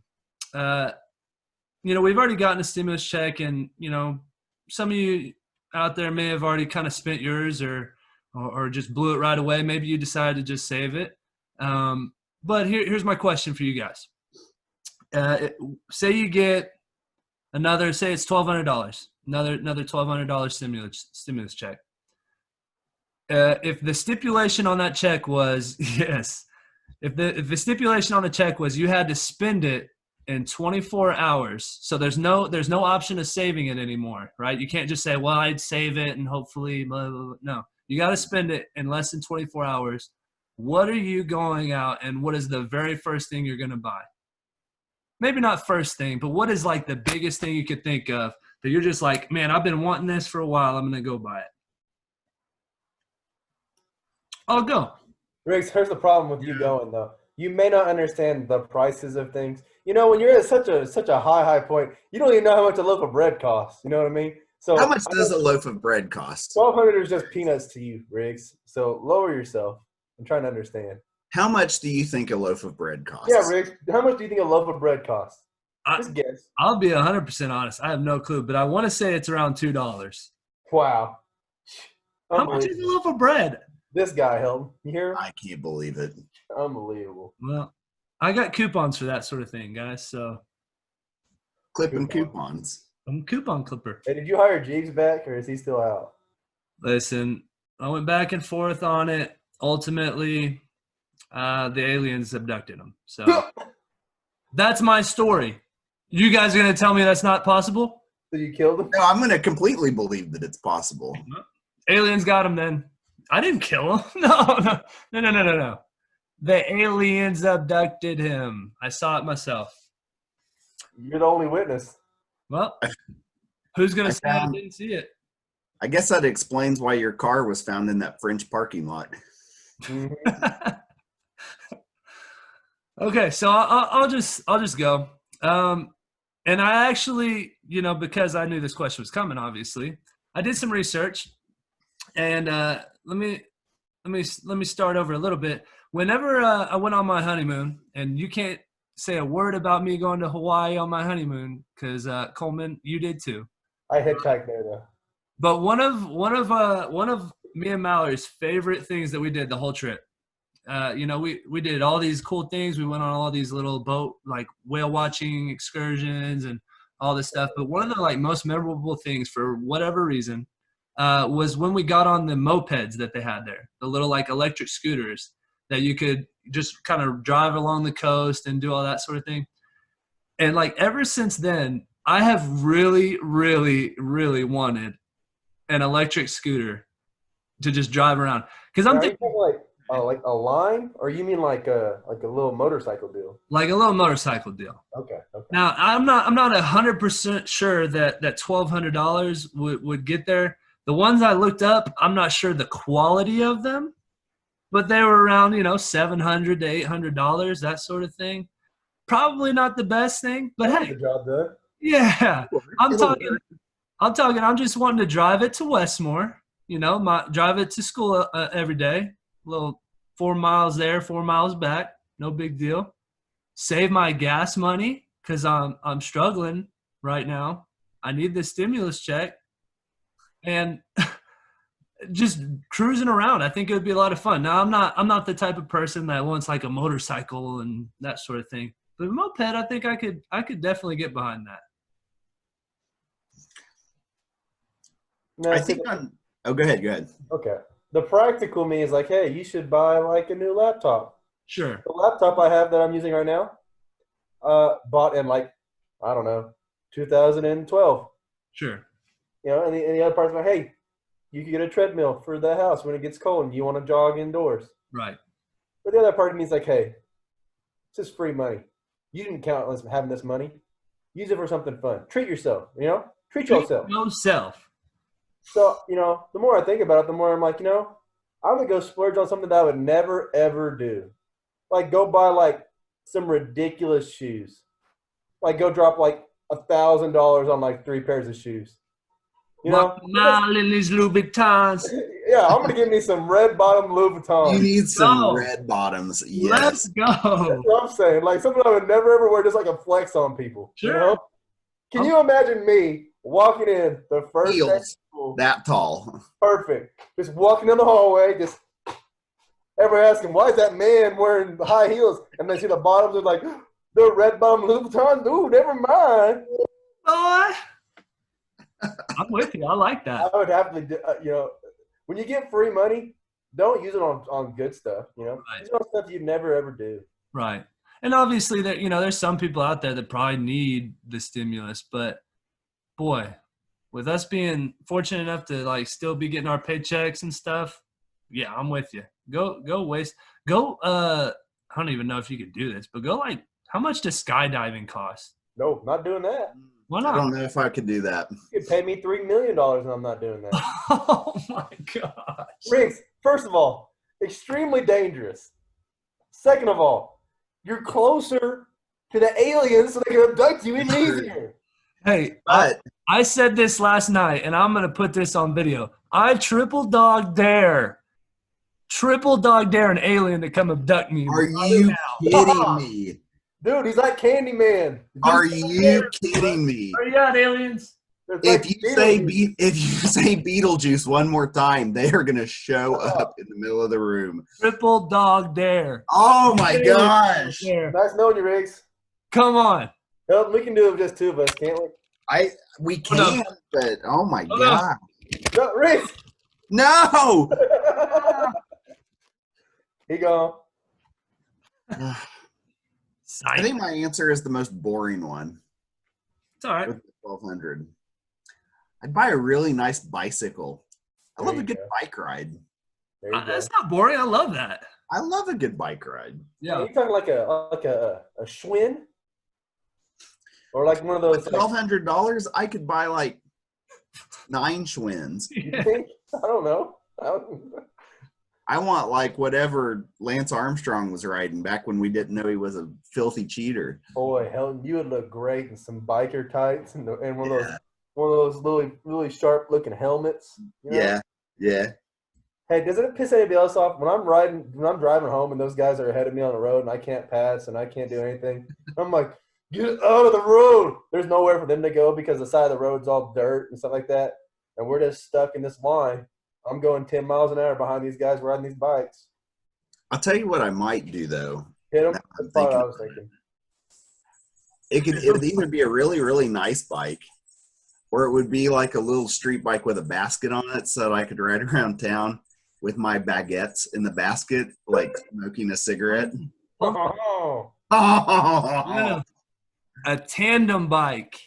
[SPEAKER 1] We've already gotten a stimulus check, and some of you out there may have already kind of spent yours or just blew it right away. Maybe you decided to just save it. But here's my question for you guys. Say you get say it's $1,200, another $1,200 stimulus check. If the stipulation on that check was if the stipulation on the check was you had to spend it in 24 hours, so there's no option of saving it anymore, right? You can't just say, well, I'd save it and hopefully blah, blah, blah. No, you got to spend it in less than 24 hours. What are you going out and what is the very first thing you're going to buy? Maybe not first thing, but what is like the biggest thing you could think of that you're just like, man, I've been wanting this for a while. I'm going to go buy it. I'll go.
[SPEAKER 3] Riggs, here's the problem with you going though. You may not understand the prices of things. When you're at such a high point, you don't even know how much a loaf of bread costs. You know what I mean? So
[SPEAKER 2] how much does a loaf of bread cost?
[SPEAKER 3] $1,200 is just peanuts to you, Riggs. So lower yourself. I'm trying to understand.
[SPEAKER 2] How much do you think a loaf of bread costs?
[SPEAKER 3] Yeah, Riggs. How much do you think a loaf of bread costs? Just guess.
[SPEAKER 1] I'll be 100% honest. I have no clue, but I want to say it's around $2.
[SPEAKER 3] Wow.
[SPEAKER 1] How much is a loaf of bread?
[SPEAKER 3] This guy, Hilton. You hear him?
[SPEAKER 2] I can't believe it.
[SPEAKER 3] Unbelievable.
[SPEAKER 1] Well, I got coupons for that sort of thing, guys. So
[SPEAKER 2] clipping coupons.
[SPEAKER 1] I'm a coupon clipper.
[SPEAKER 3] Hey, did you hire Jeeves back, or is he still out?
[SPEAKER 1] Listen, I went back and forth on it. Ultimately, the aliens abducted him. So that's my story. You guys are going to tell me that's not possible?
[SPEAKER 3] So you killed him?
[SPEAKER 2] No, I'm going to completely believe that it's possible.
[SPEAKER 1] Aliens got him then. I didn't kill him. No. The aliens abducted him. I saw it myself.
[SPEAKER 3] You're the only witness.
[SPEAKER 1] Well, who's going to say I didn't see it?
[SPEAKER 2] I guess that explains why your car was found in that French parking lot.
[SPEAKER 3] Mm-hmm.
[SPEAKER 1] Okay, so I'll just go. And I actually, because I knew this question was coming, obviously, I did some research, and let me start over a little bit. Whenever I went on my honeymoon, and you can't say a word about me going to Hawaii on my honeymoon because Coleman, you did too.
[SPEAKER 3] I hitchhiked there though.
[SPEAKER 1] But one of me and Mallory's favorite things that we did the whole trip, we did all these cool things. We went on all these little boat like whale watching excursions and all this stuff. But one of the like most memorable things for whatever reason was when we got on the mopeds that they had there, the little like electric scooters that you could just kind of drive along the coast and do all that sort of thing. And like ever since then, I have really, really, really wanted an electric scooter to just drive around. Because I'm thinking
[SPEAKER 3] like a line, or you mean like a little motorcycle deal?
[SPEAKER 1] Like a little motorcycle deal.
[SPEAKER 3] Okay.
[SPEAKER 1] Now I'm not 100% sure that $1,200 would get there. The ones I looked up, I'm not sure the quality of them, but they were around $700 to $800, that sort of thing. Probably not the best thing, but hey,
[SPEAKER 3] the job done.
[SPEAKER 1] Yeah, I'm talking. I'm just wanting to drive it to Westmore. Drive it to school every day. A little 4 miles there, 4 miles back. No big deal. Save my gas money because I'm struggling right now. I need the stimulus check, and just cruising around. I think it would be a lot of fun. Now I'm not the type of person that wants like a motorcycle and that sort of thing. But a moped, I think I could definitely get behind that.
[SPEAKER 3] No,
[SPEAKER 2] I think oh, go ahead.
[SPEAKER 3] Okay. The practical me is like, hey, you should buy like a new laptop.
[SPEAKER 1] Sure.
[SPEAKER 3] The laptop I have that I'm using right now, bought in like, I don't know, 2012.
[SPEAKER 1] Sure.
[SPEAKER 3] And the other part's like, hey, you can get a treadmill for the house when it gets cold and you want to jog indoors.
[SPEAKER 1] Right.
[SPEAKER 3] But the other part of me is like, hey, this is free money. You didn't count on having this money. Use it for something fun. Treat yourself, Treat yourself.
[SPEAKER 1] Yourself.
[SPEAKER 3] So, the more I think about it, the more I'm like, I'm going to go splurge on something that I would never, ever do. Like, go buy, like, some ridiculous shoes. Like, go drop, like, $1,000 on, like, 3 pairs of shoes.
[SPEAKER 1] Walk a mile in these Louboutins.
[SPEAKER 3] Yeah, I'm going to give me some red bottom Louboutins.
[SPEAKER 2] You need some red bottoms. Yes.
[SPEAKER 1] Let's go.
[SPEAKER 3] That's what I'm saying. Like, something I would never, ever wear, just like a flex on people.
[SPEAKER 1] Sure.
[SPEAKER 3] Can you imagine me walking in the first day of school?
[SPEAKER 2] That tall.
[SPEAKER 3] Perfect. Just walking in the hallway, just everybody asking, why is that man wearing high heels? And they see the bottoms are like, they're red bottom Louboutins. Ooh, never mind.
[SPEAKER 1] Boy. I'm with you. I like that.
[SPEAKER 3] I would have to, when you get free money, don't use it on good stuff, Right. Use it on stuff you'd never, ever do.
[SPEAKER 1] Right. And obviously, there's some people out there that probably need the stimulus, but boy, with us being fortunate enough to like still be getting our paychecks and stuff, yeah, I'm with you. Go I don't even know if you could do this, but go like, how much does skydiving cost?
[SPEAKER 3] No, not doing that.
[SPEAKER 1] Why not?
[SPEAKER 2] I don't know if I could do that.
[SPEAKER 3] You could pay me $3 million and I'm not doing that.
[SPEAKER 1] Oh my gosh.
[SPEAKER 3] Riggs, first of all, extremely dangerous. Second of all, you're closer to the aliens so they can abduct you even easier.
[SPEAKER 1] Hey,
[SPEAKER 2] But
[SPEAKER 1] I said this last night, and I'm going to put this on video. I triple dog dare an alien to come abduct me.
[SPEAKER 2] are you kidding me?
[SPEAKER 3] Dude, he's like Candyman.
[SPEAKER 2] Are you kidding me?
[SPEAKER 1] Where you at, aliens?
[SPEAKER 2] If you say Beetlejuice one more time, they are gonna show up in the middle of the room.
[SPEAKER 1] Triple dog dare.
[SPEAKER 2] Oh my gosh!
[SPEAKER 3] Nice knowing you, Riggs.
[SPEAKER 1] Come on.
[SPEAKER 3] Hell, we can do it with just 2 of us, can't we?
[SPEAKER 2] We can, but oh my god!
[SPEAKER 3] No, Riggs!
[SPEAKER 2] No!
[SPEAKER 3] He gone.
[SPEAKER 2] I think my answer is the most boring one.
[SPEAKER 1] It's all right.
[SPEAKER 2] With the 1200. I'd buy a really nice bicycle. I love a good bike ride.
[SPEAKER 3] There you go.
[SPEAKER 1] That's not boring. I love that.
[SPEAKER 2] I love a good bike ride.
[SPEAKER 1] Yeah.
[SPEAKER 3] Are you talking like a Schwinn? Or like one of those
[SPEAKER 2] $1,200, I could buy like 9 Schwinns.
[SPEAKER 3] You think? I don't know.
[SPEAKER 2] I want like whatever Lance Armstrong was riding back when we didn't know he was a filthy cheater.
[SPEAKER 3] Boy, hell, you would look great in some biker tights and one of those really, really sharp looking helmets.
[SPEAKER 2] Yeah.
[SPEAKER 3] Hey, doesn't it piss anybody else off when I'm driving home and those guys are ahead of me on the road and I can't pass and I can't do anything? I'm like, get out of the road. There's nowhere for them to go because the side of the road's all dirt and stuff like that. And we're just stuck in this line. I'm going 10 miles an hour behind these guys riding these bikes.
[SPEAKER 2] I'll tell you what I might do though.
[SPEAKER 3] Hit them.
[SPEAKER 2] Now I'm
[SPEAKER 3] That's probably what I
[SPEAKER 2] thinking
[SPEAKER 3] was thinking.
[SPEAKER 2] it would either be a really, really nice bike, or it would be like a little street bike with a basket on it so that I could ride around town with my baguettes in the basket, like smoking a cigarette.
[SPEAKER 3] Oh.
[SPEAKER 1] Yeah. A tandem bike.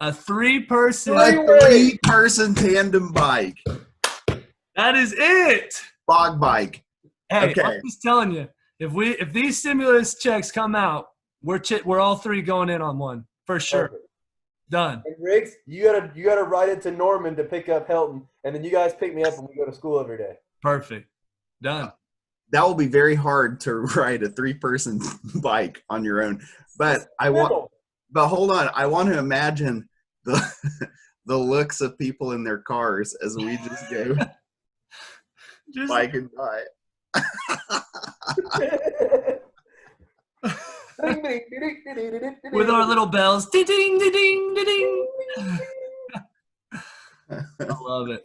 [SPEAKER 1] A three-person.
[SPEAKER 2] A three-person tandem bike.
[SPEAKER 1] That is it.
[SPEAKER 2] Bog bike.
[SPEAKER 1] Hey,
[SPEAKER 2] Okay.
[SPEAKER 1] I'm just telling you, if these stimulus checks come out, we're all three going in on one for sure.
[SPEAKER 3] Perfect.
[SPEAKER 1] Done.
[SPEAKER 3] And Riggs, you gotta ride it to Norman to pick up Helton, and then you guys pick me up when we go to school every day.
[SPEAKER 1] Perfect. Done.
[SPEAKER 2] That will be very hard to ride a three-person bike on your own. But But hold on, I want to imagine the the looks of people in their cars as we just go bike and by.
[SPEAKER 1] With our little bells. Ding, ding, ding, ding, ding. I love it.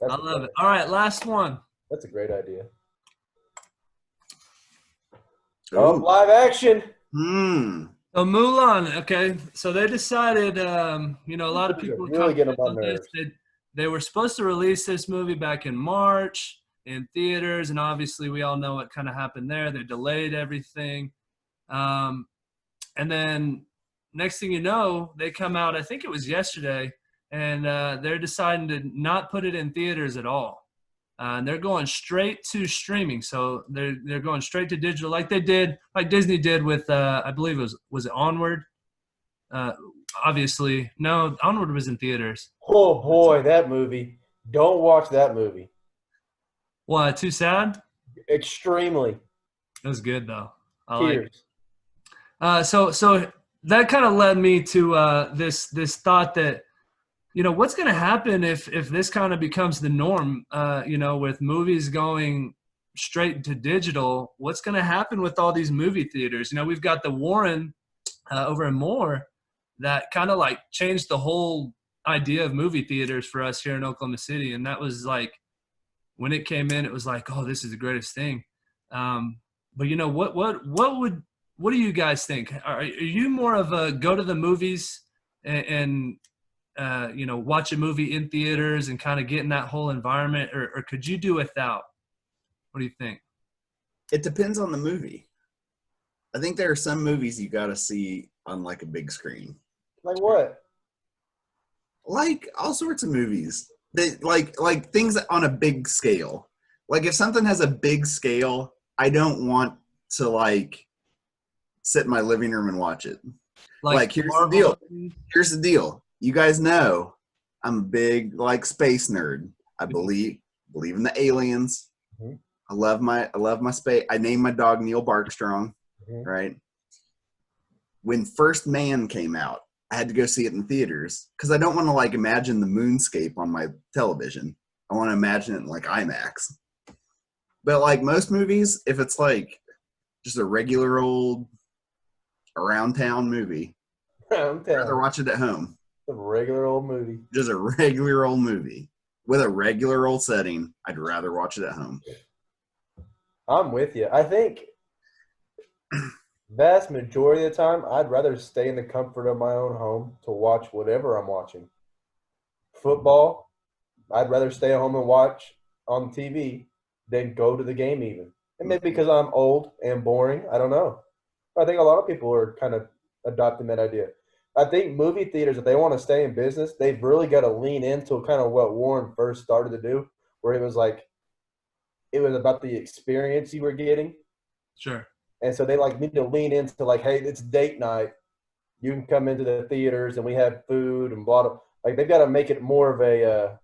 [SPEAKER 1] I love it. All right, last one.
[SPEAKER 3] That's a great idea.
[SPEAKER 2] Ooh.
[SPEAKER 3] Oh, live action.
[SPEAKER 1] So Mulan, okay. So they decided, a lot of people
[SPEAKER 3] really getting on my nerves.
[SPEAKER 1] They were supposed to release this movie back in March in theaters, and obviously we all know what kind of happened there. They delayed everything. And then next thing you know, they come out, I think it was yesterday, and they're deciding to not put it in theaters at all. And they're going straight to streaming. So they're going straight to digital like Disney did with, I believe was it Onward? Obviously. No, Onward was in theaters.
[SPEAKER 3] Oh, boy, that movie. Don't watch that movie.
[SPEAKER 1] Why, too sad?
[SPEAKER 3] Extremely.
[SPEAKER 1] It was good, though. I
[SPEAKER 3] Tears.
[SPEAKER 1] like it. So that kind of led me to this thought that, what's going to happen if this kind of becomes the norm, with movies going straight to digital? What's going to happen with all these movie theaters? We've got the Warren over in Moore that kind of like changed the whole idea of movie theaters for us here in Oklahoma City. And that was like, when it came in, it was like, oh, this is the greatest thing. But what do you guys think? Are you more of a go to the movies and watch a movie in theaters and kind of get in that whole environment, or could you do without? What do you think?
[SPEAKER 2] It depends on the movie. I think there are some movies you got to see on like a big screen.
[SPEAKER 3] Like what?
[SPEAKER 2] Like all sorts of movies. Like things on a big scale. Like if something has a big scale, I don't want to like sit in my living room and watch it. Like here's the deal. Here's the deal. You guys know I'm a big like space nerd. I believe in the aliens.
[SPEAKER 3] Mm-hmm.
[SPEAKER 2] I love my space. I named my dog Neil Barkstrong.
[SPEAKER 3] Mm-hmm.
[SPEAKER 2] Right. When First Man came out, I had to go see it in theaters because I don't want to like imagine the moonscape on my television. I want to imagine it in like IMAX. But like most movies, if it's like just a regular old around town movie, I'd rather watch it at home.
[SPEAKER 3] A regular old movie.
[SPEAKER 2] Just a regular old movie with a regular old setting. I'd rather watch it at home.
[SPEAKER 3] I'm with you. I think vast majority of the time, I'd rather stay in the comfort of my own home to watch whatever I'm watching. Football, I'd rather stay at home and watch on TV than go to the game even. And maybe because I'm old and boring, I don't know. I think a lot of people are kind of adopting that idea. I think movie theaters, if they want to stay in business, they've really got to lean into kind of what Warren first started to do, where it was about the experience you were getting.
[SPEAKER 1] Sure.
[SPEAKER 3] And so they like need to lean into like, hey, it's date night. You can come into the theaters and we have food and blah, blah. Like they've got to make it more of a,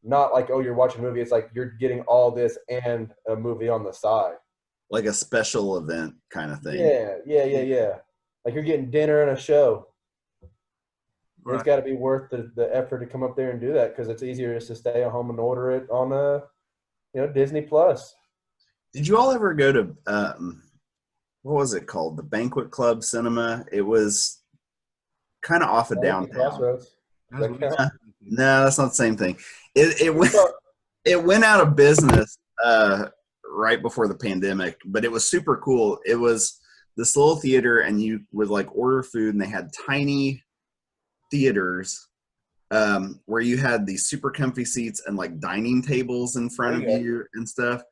[SPEAKER 3] not like, oh, you're watching a movie. It's like you're getting all this and a movie on the side.
[SPEAKER 2] Like a special event kind of thing.
[SPEAKER 3] Yeah. Like you're getting dinner and a show.
[SPEAKER 1] Right.
[SPEAKER 3] It's got to be worth the effort to come up there and do that because it's easier just to stay at home and order it on Disney Plus.
[SPEAKER 2] Did you all ever go to what was it called? The Banquet Club Cinema. It was kind of off of downtown.
[SPEAKER 3] Crossroads.
[SPEAKER 1] That's
[SPEAKER 3] That
[SPEAKER 1] what-
[SPEAKER 3] count?
[SPEAKER 2] No, that's not the same thing. It went out of business right before the pandemic, but it was super cool. It was this little theater, and you would like order food, and they had tiny theaters where you had these super comfy seats and like dining tables in front of you and stuff.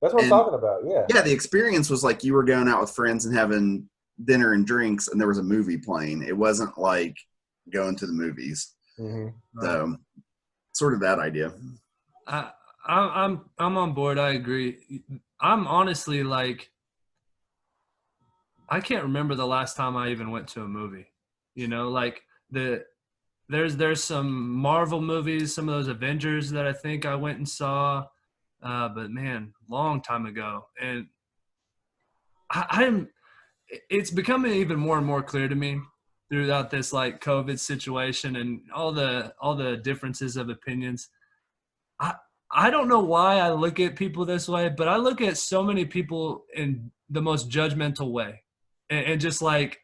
[SPEAKER 3] That's what I'm talking about. Yeah.
[SPEAKER 2] Yeah, the experience was like you were going out with friends and having dinner and drinks, and there was a movie playing. It wasn't like going to the movies.
[SPEAKER 3] Mm-hmm.
[SPEAKER 2] So, sort of that idea.
[SPEAKER 1] I'm on board. I agree. I'm honestly like, I can't remember the last time I even went to a movie. Like there's some Marvel movies, some of those Avengers that I think I went and saw, but man, long time ago. And it's becoming even more and more clear to me throughout this like COVID situation and all the differences of opinions. I don't know why I look at people this way, but I look at so many people in the most judgmental way, and just like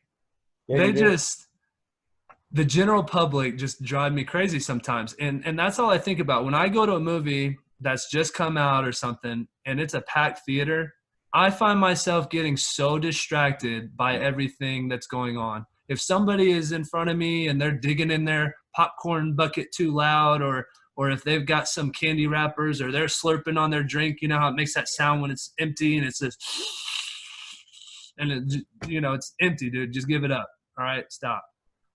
[SPEAKER 1] the general public just drive me crazy sometimes. And that's all I think about when I go to a movie that's just come out or something and it's a packed theater. I find myself getting so distracted by everything that's going on. If somebody is in front of me and they're digging in their popcorn bucket too loud, or if they've got some candy wrappers, or they're slurping on their drink, you know how it makes that sound when it's empty and it's just, and it's empty, dude. Just give it up. All right, stop.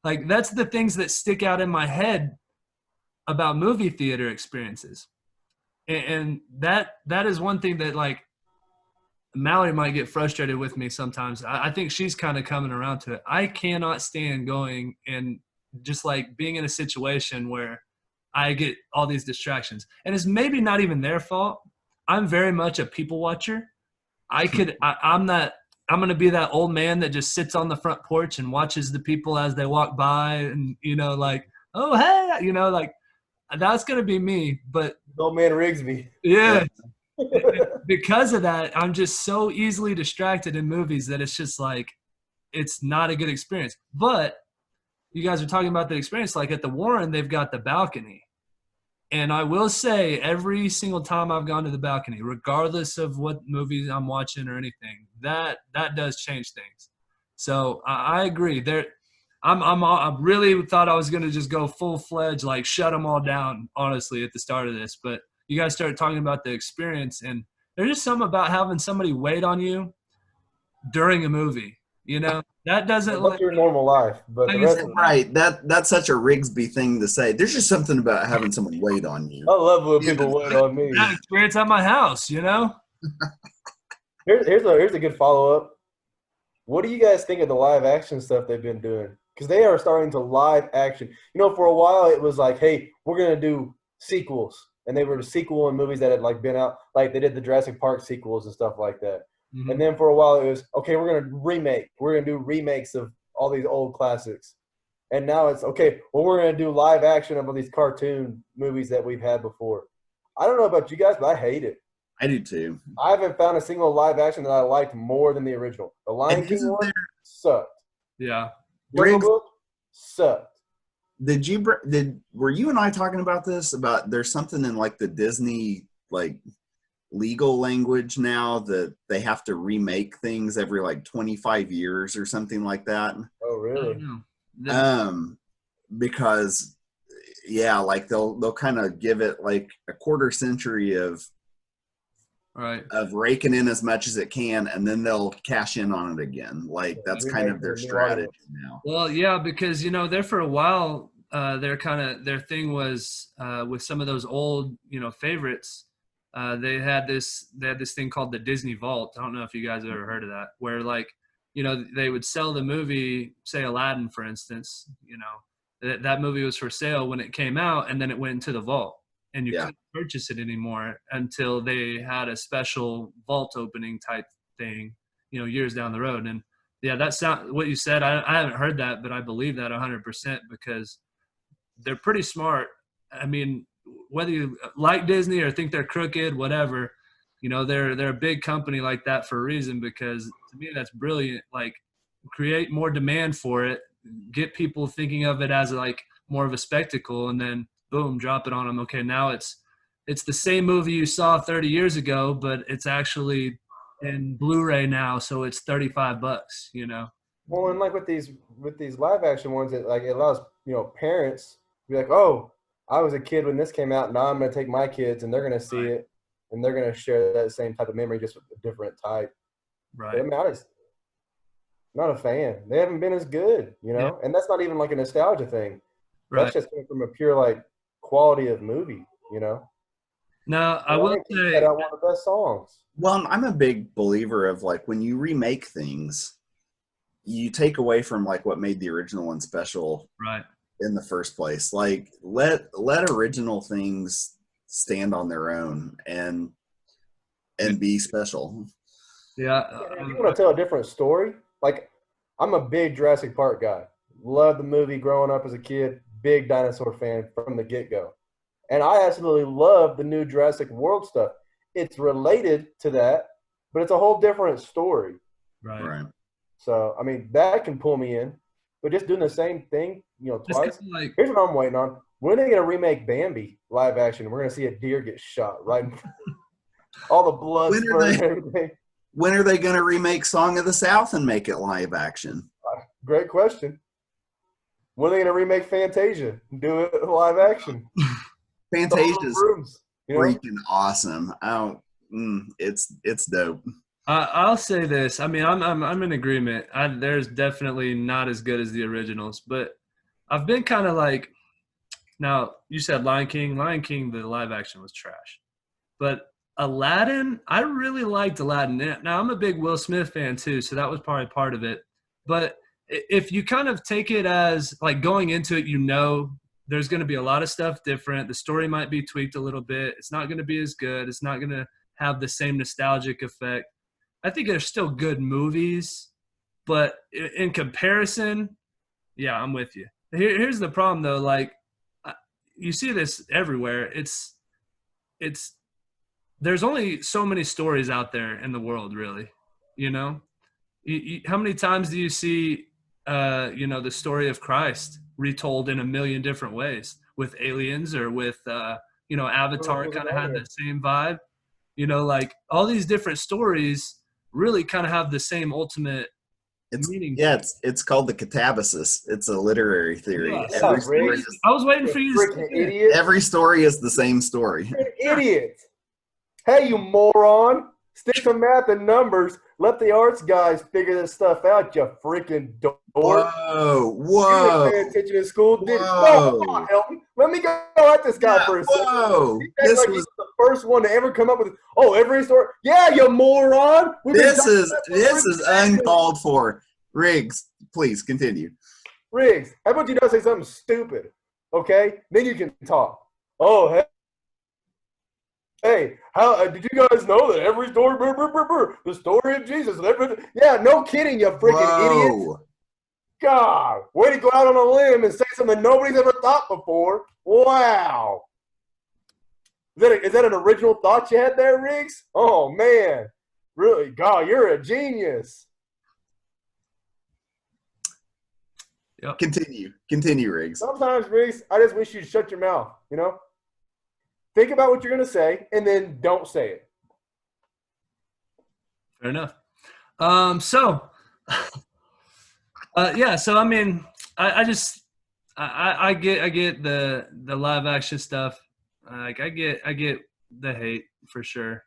[SPEAKER 1] Like that's the things that stick out in my head about movie theater experiences. And that is one thing that like Mallory might get frustrated with me sometimes. I think she's kind of coming around to it. I cannot stand going and just like being in a situation where I get all these distractions. And it's maybe not even their fault. I'm very much a people watcher. I'm going to be that old man that just sits on the front porch and watches the people as they walk by and, like, oh, hey, like that's going to be me. But
[SPEAKER 3] Old man Rigsby.
[SPEAKER 1] yeah. Because of that, I'm just so easily distracted in movies that it's just like, it's not a good experience. But you guys are talking about the experience. Like at the Warren, they've got the balcony. And I will say every single time I've gone to the balcony, regardless of what movies I'm watching or anything, that does change things. So I agree. I really thought I was going to just go full-fledged, like shut them all down, honestly, at the start of this. But you guys started talking about the experience, and there's just something about having somebody wait on you during a movie. That doesn't
[SPEAKER 3] What's your normal life? But
[SPEAKER 1] like
[SPEAKER 3] the rest
[SPEAKER 1] said,
[SPEAKER 2] Right. That's such a Rigsby thing to say. There's just something about having someone wait on you.
[SPEAKER 3] I love when people wait on me.
[SPEAKER 1] that experience at my house.
[SPEAKER 3] Here's a good follow-up. What do you guys think of the live action stuff they've been doing? Because they are starting to live action. For a while it was like, hey, we're going to do sequels. And they were the sequel in movies that had like been out. Like they did the Jurassic Park sequels and stuff like that.
[SPEAKER 1] Mm-hmm.
[SPEAKER 3] And then for a while it was, okay, we're going to remake. We're going to do remakes of all these old classics. And now it's, okay, well, we're going to do live action of all these cartoon movies that we've had before. I don't know about you guys, but I hate it.
[SPEAKER 2] I do too.
[SPEAKER 3] I haven't found a single live action that I liked more than the original. The Lion King one sucked.
[SPEAKER 1] Yeah.
[SPEAKER 3] Jungle Book sucked.
[SPEAKER 2] Were you and I talking about this? About there's something in like the Disney like legal language now that they have to remake things every like 25 years or something like that.
[SPEAKER 3] Oh, really?
[SPEAKER 2] Because like they'll kind of give it like a quarter century of raking in as much as it can, and then they'll cash in on it again. Like that's kind of their strategy now.
[SPEAKER 1] Well, yeah, because there for a while, their thing was with some of those old favorites. They had this thing called the Disney Vault. I don't know if you guys have ever heard of that, where like they would sell the movie, say Aladdin, for instance. That movie was for sale when it came out, and then it went into the vault. And you couldn't purchase it anymore until they had a special vault opening type thing, years down the road. And yeah, what you said, I haven't heard that, but I believe that 100% because they're pretty smart. I mean, whether you like Disney or think they're crooked, whatever, they're a big company like that for a reason, because to me that's brilliant. Like, create more demand for it, get people thinking of it as like more of a spectacle, and then boom, drop it on them. Okay, now it's the same movie you saw 30 years ago, but it's actually in Blu-ray now, so it's $35.
[SPEAKER 3] Well, and like with these live action ones, it allows parents to be like, oh, I was a kid when this came out. Now I'm going to take my kids, and they're going to see it, and they're going to share that same type of memory, just with a different type.
[SPEAKER 1] Right.
[SPEAKER 3] But, I mean, I'm not a fan. They haven't been as good,
[SPEAKER 1] Yeah.
[SPEAKER 3] And that's not even like a nostalgia thing.
[SPEAKER 1] Right.
[SPEAKER 3] That's just coming from a pure like quality of movie,
[SPEAKER 1] Now, I will say,
[SPEAKER 3] that out one of the best songs.
[SPEAKER 2] Well, I'm a big believer of like when you remake things, you take away from like what made the original one special
[SPEAKER 1] right,
[SPEAKER 2] in the first place. Like let original things stand on their own and be special.
[SPEAKER 1] yeah.
[SPEAKER 3] If you want to tell a different story, like I'm a big Jurassic Park guy. Loved the movie growing up as a kid. Big dinosaur fan from the get-go. And I absolutely love the new Jurassic World stuff. It's related to that, but it's a whole different story.
[SPEAKER 1] Right.
[SPEAKER 3] So, I mean, that can pull me in. But just doing the same thing, twice.
[SPEAKER 1] Like,
[SPEAKER 3] here's what I'm waiting on. When are they going to remake Bambi live action? We're going to see a deer get shot, right? All the blood spurting and everything.
[SPEAKER 2] When are they going to remake Song of the South and make it live action?
[SPEAKER 3] Great question. When are they going to remake Fantasia and do it live action?
[SPEAKER 2] Fantasia's freaking awesome. It's dope.
[SPEAKER 1] I'll say this. I mean, I'm in agreement. There's definitely not as good as the originals, but I've been kind of like, now you said Lion King. Lion King, the live action was trash, but Aladdin, I really liked Aladdin. Now I'm a big Will Smith fan too, so that was probably part of it. But if you kind of take it as like going into it, there's going to be a lot of stuff different. The story might be tweaked a little bit. It's not going to be as good. It's not going to have the same nostalgic effect. I think they're still good movies, but in comparison, yeah, I'm with you. Here's the problem though. Like, you see this everywhere. There's only so many stories out there in the world, really. How many times do you see, the story of Christ retold in a million different ways with aliens or with, Avatar kind of had the same vibe, like all these different stories really kind of have the same ultimate meaning.
[SPEAKER 2] Yeah, it's called the catabasis. It's a literary theory.
[SPEAKER 1] Yeah, I was waiting for you to say
[SPEAKER 3] idiot.
[SPEAKER 2] Every story is the same story.
[SPEAKER 3] You're an idiot. Hey, you moron. Stick to math and numbers. Let the arts guys figure this stuff out, you freaking dork.
[SPEAKER 2] Whoa.
[SPEAKER 3] You didn't pay attention in school, did you? Oh, come on, Hilton. Let me go at this guy for a second.
[SPEAKER 2] Whoa.
[SPEAKER 3] He was the first one to ever come up with, every story. Yeah, you moron.
[SPEAKER 2] This is uncalled for. Riggs, please continue.
[SPEAKER 3] Riggs, how about you not say something stupid, okay? Then you can talk. Oh, hey, how did you guys know that every story, the story of Jesus? Yeah, no kidding, you freaking idiot. God, way to go out on a limb and say something nobody's ever thought before. Wow. Is that an original thought you had there, Riggs? Oh, man. Really? God, you're a genius.
[SPEAKER 2] Yep. Continue, Riggs.
[SPEAKER 3] Sometimes, Riggs, I just wish you'd shut your mouth, Think about what you're going to say, and then don't say it.
[SPEAKER 1] Fair enough. So I mean, I get the live action stuff. Like I get the hate for sure.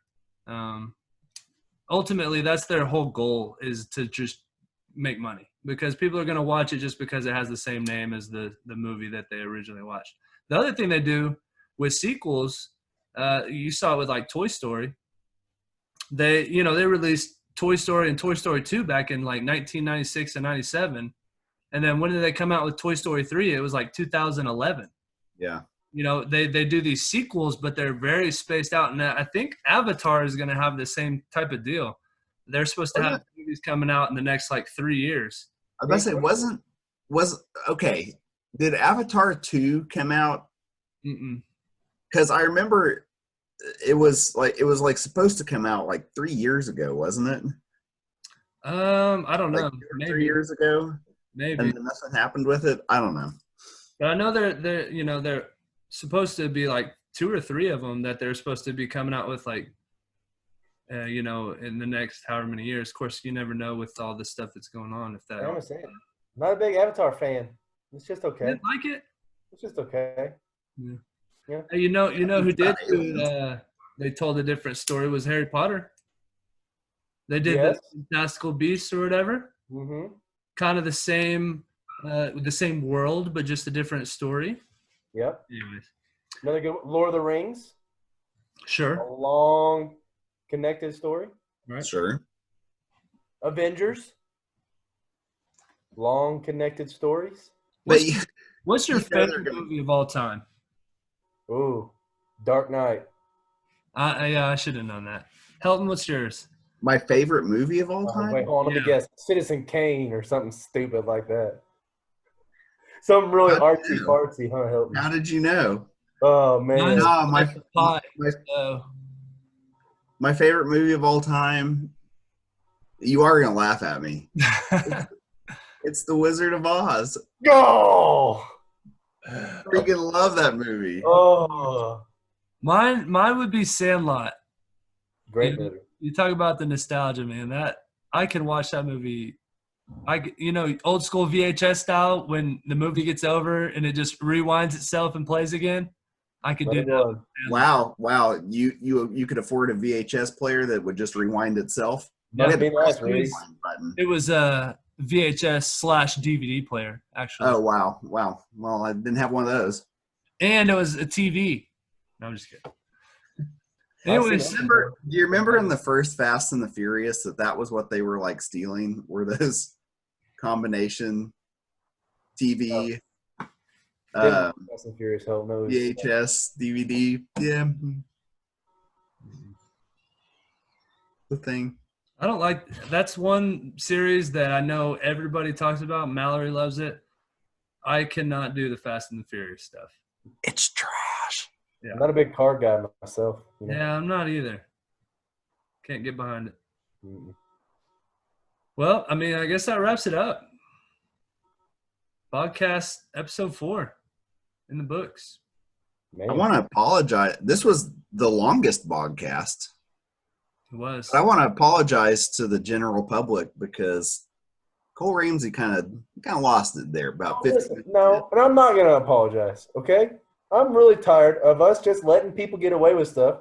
[SPEAKER 1] Ultimately, that's their whole goal, is to just make money, because people are going to watch it just because it has the same name as the movie that they originally watched. The other thing they do with sequels, you saw it with like Toy Story. They released Toy Story and Toy Story 2 back in like 1996 and 97. And then when did they come out with Toy Story 3? It was like 2011.
[SPEAKER 2] Yeah.
[SPEAKER 1] They do these sequels, but they're very spaced out. And I think Avatar is going to have the same type of deal. They're supposed to have movies coming out in the next like 3 years.
[SPEAKER 2] I was about to say, did Avatar 2 come out?
[SPEAKER 1] Mm-mm.
[SPEAKER 2] because I remember it was like supposed to come out like 3 years ago, wasn't it?
[SPEAKER 1] I don't
[SPEAKER 2] Like
[SPEAKER 1] know.
[SPEAKER 2] 3 years ago,
[SPEAKER 1] Maybe.
[SPEAKER 2] and then nothing happened with it. I don't know.
[SPEAKER 1] But I know they're supposed to be like 2 or 3 of them that they're supposed to be coming out with like, in the next however many years. Of course, you never know with all the stuff that's going on if that.
[SPEAKER 3] I understand. Not a big Avatar fan. It's just okay.
[SPEAKER 1] Didn't like it.
[SPEAKER 3] It's just okay.
[SPEAKER 1] Yeah.
[SPEAKER 3] Yeah.
[SPEAKER 1] Hey, you know who did do it, they told a different story was Harry Potter. They did
[SPEAKER 3] Yes.
[SPEAKER 1] the Fantastical Beasts or whatever.
[SPEAKER 3] Mm-hmm.
[SPEAKER 1] Kind of the same world, but just a different story.
[SPEAKER 3] Yep.
[SPEAKER 1] Anyways.
[SPEAKER 3] Another good Lord of the Rings.
[SPEAKER 1] Sure.
[SPEAKER 3] A long, connected story.
[SPEAKER 1] Right.
[SPEAKER 2] Sure.
[SPEAKER 3] Avengers. Long, connected stories.
[SPEAKER 1] What's your
[SPEAKER 2] you guys are
[SPEAKER 1] favorite
[SPEAKER 2] gonna-
[SPEAKER 1] movie of all time?
[SPEAKER 3] Ooh, Dark Knight.
[SPEAKER 1] I should have known that. Helton, what's yours?
[SPEAKER 2] My favorite movie of all time?
[SPEAKER 3] Wait, hold on, let me
[SPEAKER 1] Yeah.
[SPEAKER 3] guess. Citizen Kane or something stupid like that. Something really
[SPEAKER 2] How did you know?
[SPEAKER 3] artsy-fartsy, huh, Hilton?
[SPEAKER 2] How did you know?
[SPEAKER 3] Oh, man.
[SPEAKER 1] Mine's
[SPEAKER 2] No,
[SPEAKER 1] Life of Pi. So,
[SPEAKER 2] my favorite movie of all time. You are gonna laugh at me. It's The Wizard of Oz.
[SPEAKER 3] Go!
[SPEAKER 2] Freaking love that movie.
[SPEAKER 3] Oh,
[SPEAKER 1] mine would be Sandlot.
[SPEAKER 3] great movie.
[SPEAKER 1] You talk about the nostalgia, man. That I can watch that movie. Old school VHS style. When the movie gets over and it just rewinds itself and plays again, I could
[SPEAKER 3] Let
[SPEAKER 1] do
[SPEAKER 3] it
[SPEAKER 1] that.
[SPEAKER 3] run.
[SPEAKER 2] Wow. You could afford a VHS player that would just rewind itself.
[SPEAKER 1] Yeah.
[SPEAKER 3] Must be nice,
[SPEAKER 2] The
[SPEAKER 3] Riggs.
[SPEAKER 2] rewind button.
[SPEAKER 1] It was a VHS/DVD player, actually.
[SPEAKER 2] Oh wow. Well, I didn't have one of those.
[SPEAKER 1] And it was a TV. No, I'm just kidding. Anyways,
[SPEAKER 2] Do you remember in the first Fast and the Furious that was what they were like stealing? Were those combination TV,
[SPEAKER 3] Fast and Furious, hell knows.
[SPEAKER 2] VHS, DVD? Yeah, the thing.
[SPEAKER 1] I don't like that's one series that I know everybody talks about. Mallory loves it. I cannot do the Fast and the Furious stuff.
[SPEAKER 2] It's trash.
[SPEAKER 1] Yeah.
[SPEAKER 3] I'm not a big car guy myself. You know?
[SPEAKER 1] Yeah, I'm not either. Can't get behind it.
[SPEAKER 3] Mm-mm.
[SPEAKER 1] Well, I mean, I guess that wraps it up. BOGcast episode 4 in the books.
[SPEAKER 3] Man.
[SPEAKER 2] I want to apologize. This was the longest BOGcast.
[SPEAKER 1] It was.
[SPEAKER 2] But I want to apologize to the general public because Cole Ramsey kind of lost it there about 50
[SPEAKER 3] Listen, no, and I'm not going to apologize, okay? I'm really tired of us just letting people get away with stuff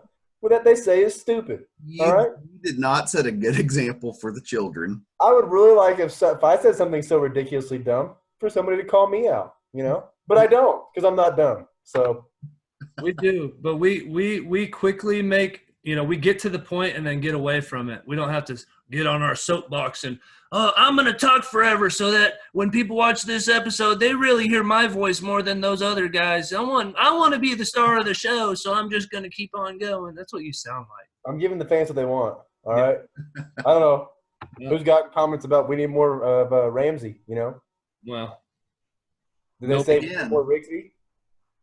[SPEAKER 3] that they say is stupid.
[SPEAKER 2] You,
[SPEAKER 3] all right?
[SPEAKER 2] you did not set a good example for the children.
[SPEAKER 3] I would really like if I said something so ridiculously dumb for somebody to call me out, you know? But I don't because I'm not dumb. So
[SPEAKER 1] We do, but we quickly make, we get to the point and then get away from it. We don't have to get on our soapbox and, I'm going to talk forever so that when people watch this episode, they really hear my voice more than those other guys. I want to be the star of the show, so I'm just going to keep on going. That's what you sound like.
[SPEAKER 3] I'm giving the fans what they want, all right? I don't know.
[SPEAKER 1] Yeah.
[SPEAKER 3] Who's got comments about we need more of Ramsey, you know?
[SPEAKER 1] Well,
[SPEAKER 3] Did they
[SPEAKER 1] Nope.
[SPEAKER 3] say
[SPEAKER 2] Again.
[SPEAKER 3] more Rigsby?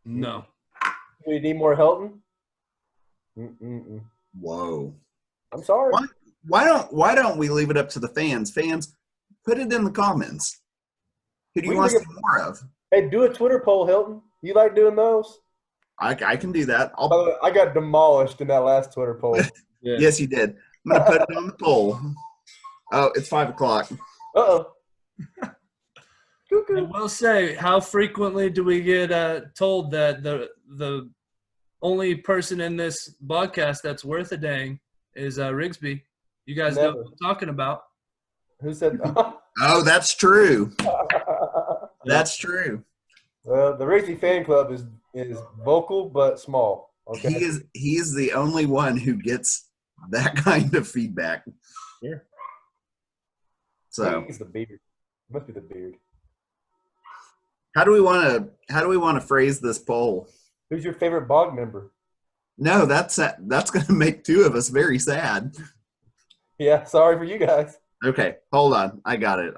[SPEAKER 1] no.
[SPEAKER 3] Do we need more Helton? Mm-mm-mm.
[SPEAKER 2] Whoa.
[SPEAKER 3] I'm sorry.
[SPEAKER 2] What? Why don't we leave it up to the fans? Fans, put it in the comments. Who do you
[SPEAKER 3] We
[SPEAKER 2] want to
[SPEAKER 3] can
[SPEAKER 2] see more of?
[SPEAKER 3] Hey, do a Twitter poll, Hilton. You like doing those?
[SPEAKER 2] I can do that.
[SPEAKER 3] By the way, I got demolished in that last Twitter poll.
[SPEAKER 1] Yeah.
[SPEAKER 2] Yes, you did. I'm going to put it on the poll. Oh, it's 5 o'clock.
[SPEAKER 3] Uh-oh.
[SPEAKER 1] I
[SPEAKER 3] Cuckoo.
[SPEAKER 1] will say, how frequently do we get told that the only person in this podcast that's worth a dang is Rigsby? You guys know
[SPEAKER 3] Never.
[SPEAKER 1] what I'm talking about.
[SPEAKER 3] Who said
[SPEAKER 2] Oh, that's true. That's true.
[SPEAKER 3] Well, the Rigsby fan club is vocal but small. Okay.
[SPEAKER 2] He is the only one who gets that kind of feedback.
[SPEAKER 1] Sure.
[SPEAKER 2] So
[SPEAKER 3] He's the beard. Must be the beard.
[SPEAKER 2] how do we want to phrase this poll?
[SPEAKER 3] Who's your favorite bog member?
[SPEAKER 2] No, that's going to make 2 of us very sad.
[SPEAKER 3] Yeah, sorry for you guys.
[SPEAKER 2] Okay, hold on. I got it.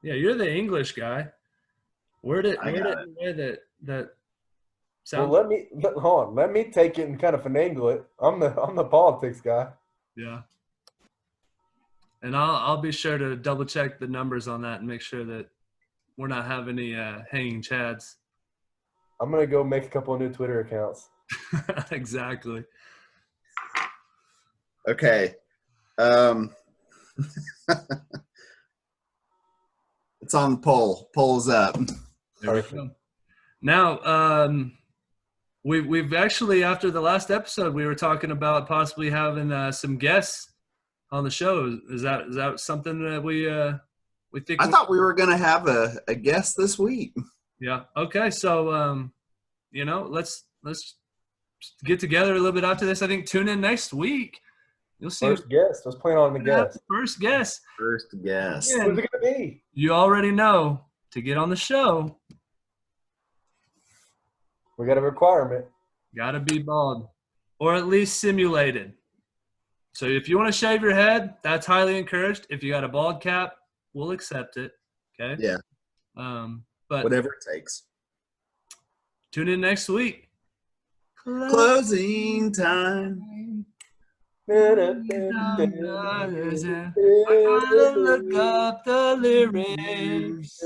[SPEAKER 1] Yeah, you're the English guy. Word it
[SPEAKER 2] I
[SPEAKER 1] in
[SPEAKER 2] got
[SPEAKER 1] a way that Sound
[SPEAKER 3] hold on. Let me take it and kind of finagle it. I'm the politics guy.
[SPEAKER 1] Yeah. And I'll be sure to double check the numbers on that and make sure that we're not having any hanging chads.
[SPEAKER 3] I'm gonna go make a couple of new Twitter accounts.
[SPEAKER 1] Exactly.
[SPEAKER 2] Okay. It's on the poll. Poll's up.
[SPEAKER 1] There we go. Now, we've actually, after the last episode, we were talking about possibly having some guests on the show. Is that something that we think?
[SPEAKER 2] I thought we were going to have a guest this week.
[SPEAKER 1] Yeah. Okay. So, let's get together a little bit after this. I think tune in next week. You'll see.
[SPEAKER 3] First guest. Let's plan on the guest.
[SPEAKER 1] First guest.
[SPEAKER 2] First guest.
[SPEAKER 3] Who's it gonna be?
[SPEAKER 1] You already know to get on the show.
[SPEAKER 3] We got a requirement.
[SPEAKER 1] Got to be bald, or at least simulated. So if you want to shave your head, that's highly encouraged. If you got a bald cap, we'll accept it. Okay.
[SPEAKER 2] Yeah.
[SPEAKER 1] But
[SPEAKER 2] whatever it takes.
[SPEAKER 1] Tune in next week.
[SPEAKER 2] Closing time.
[SPEAKER 1] I gotta look up the lyrics.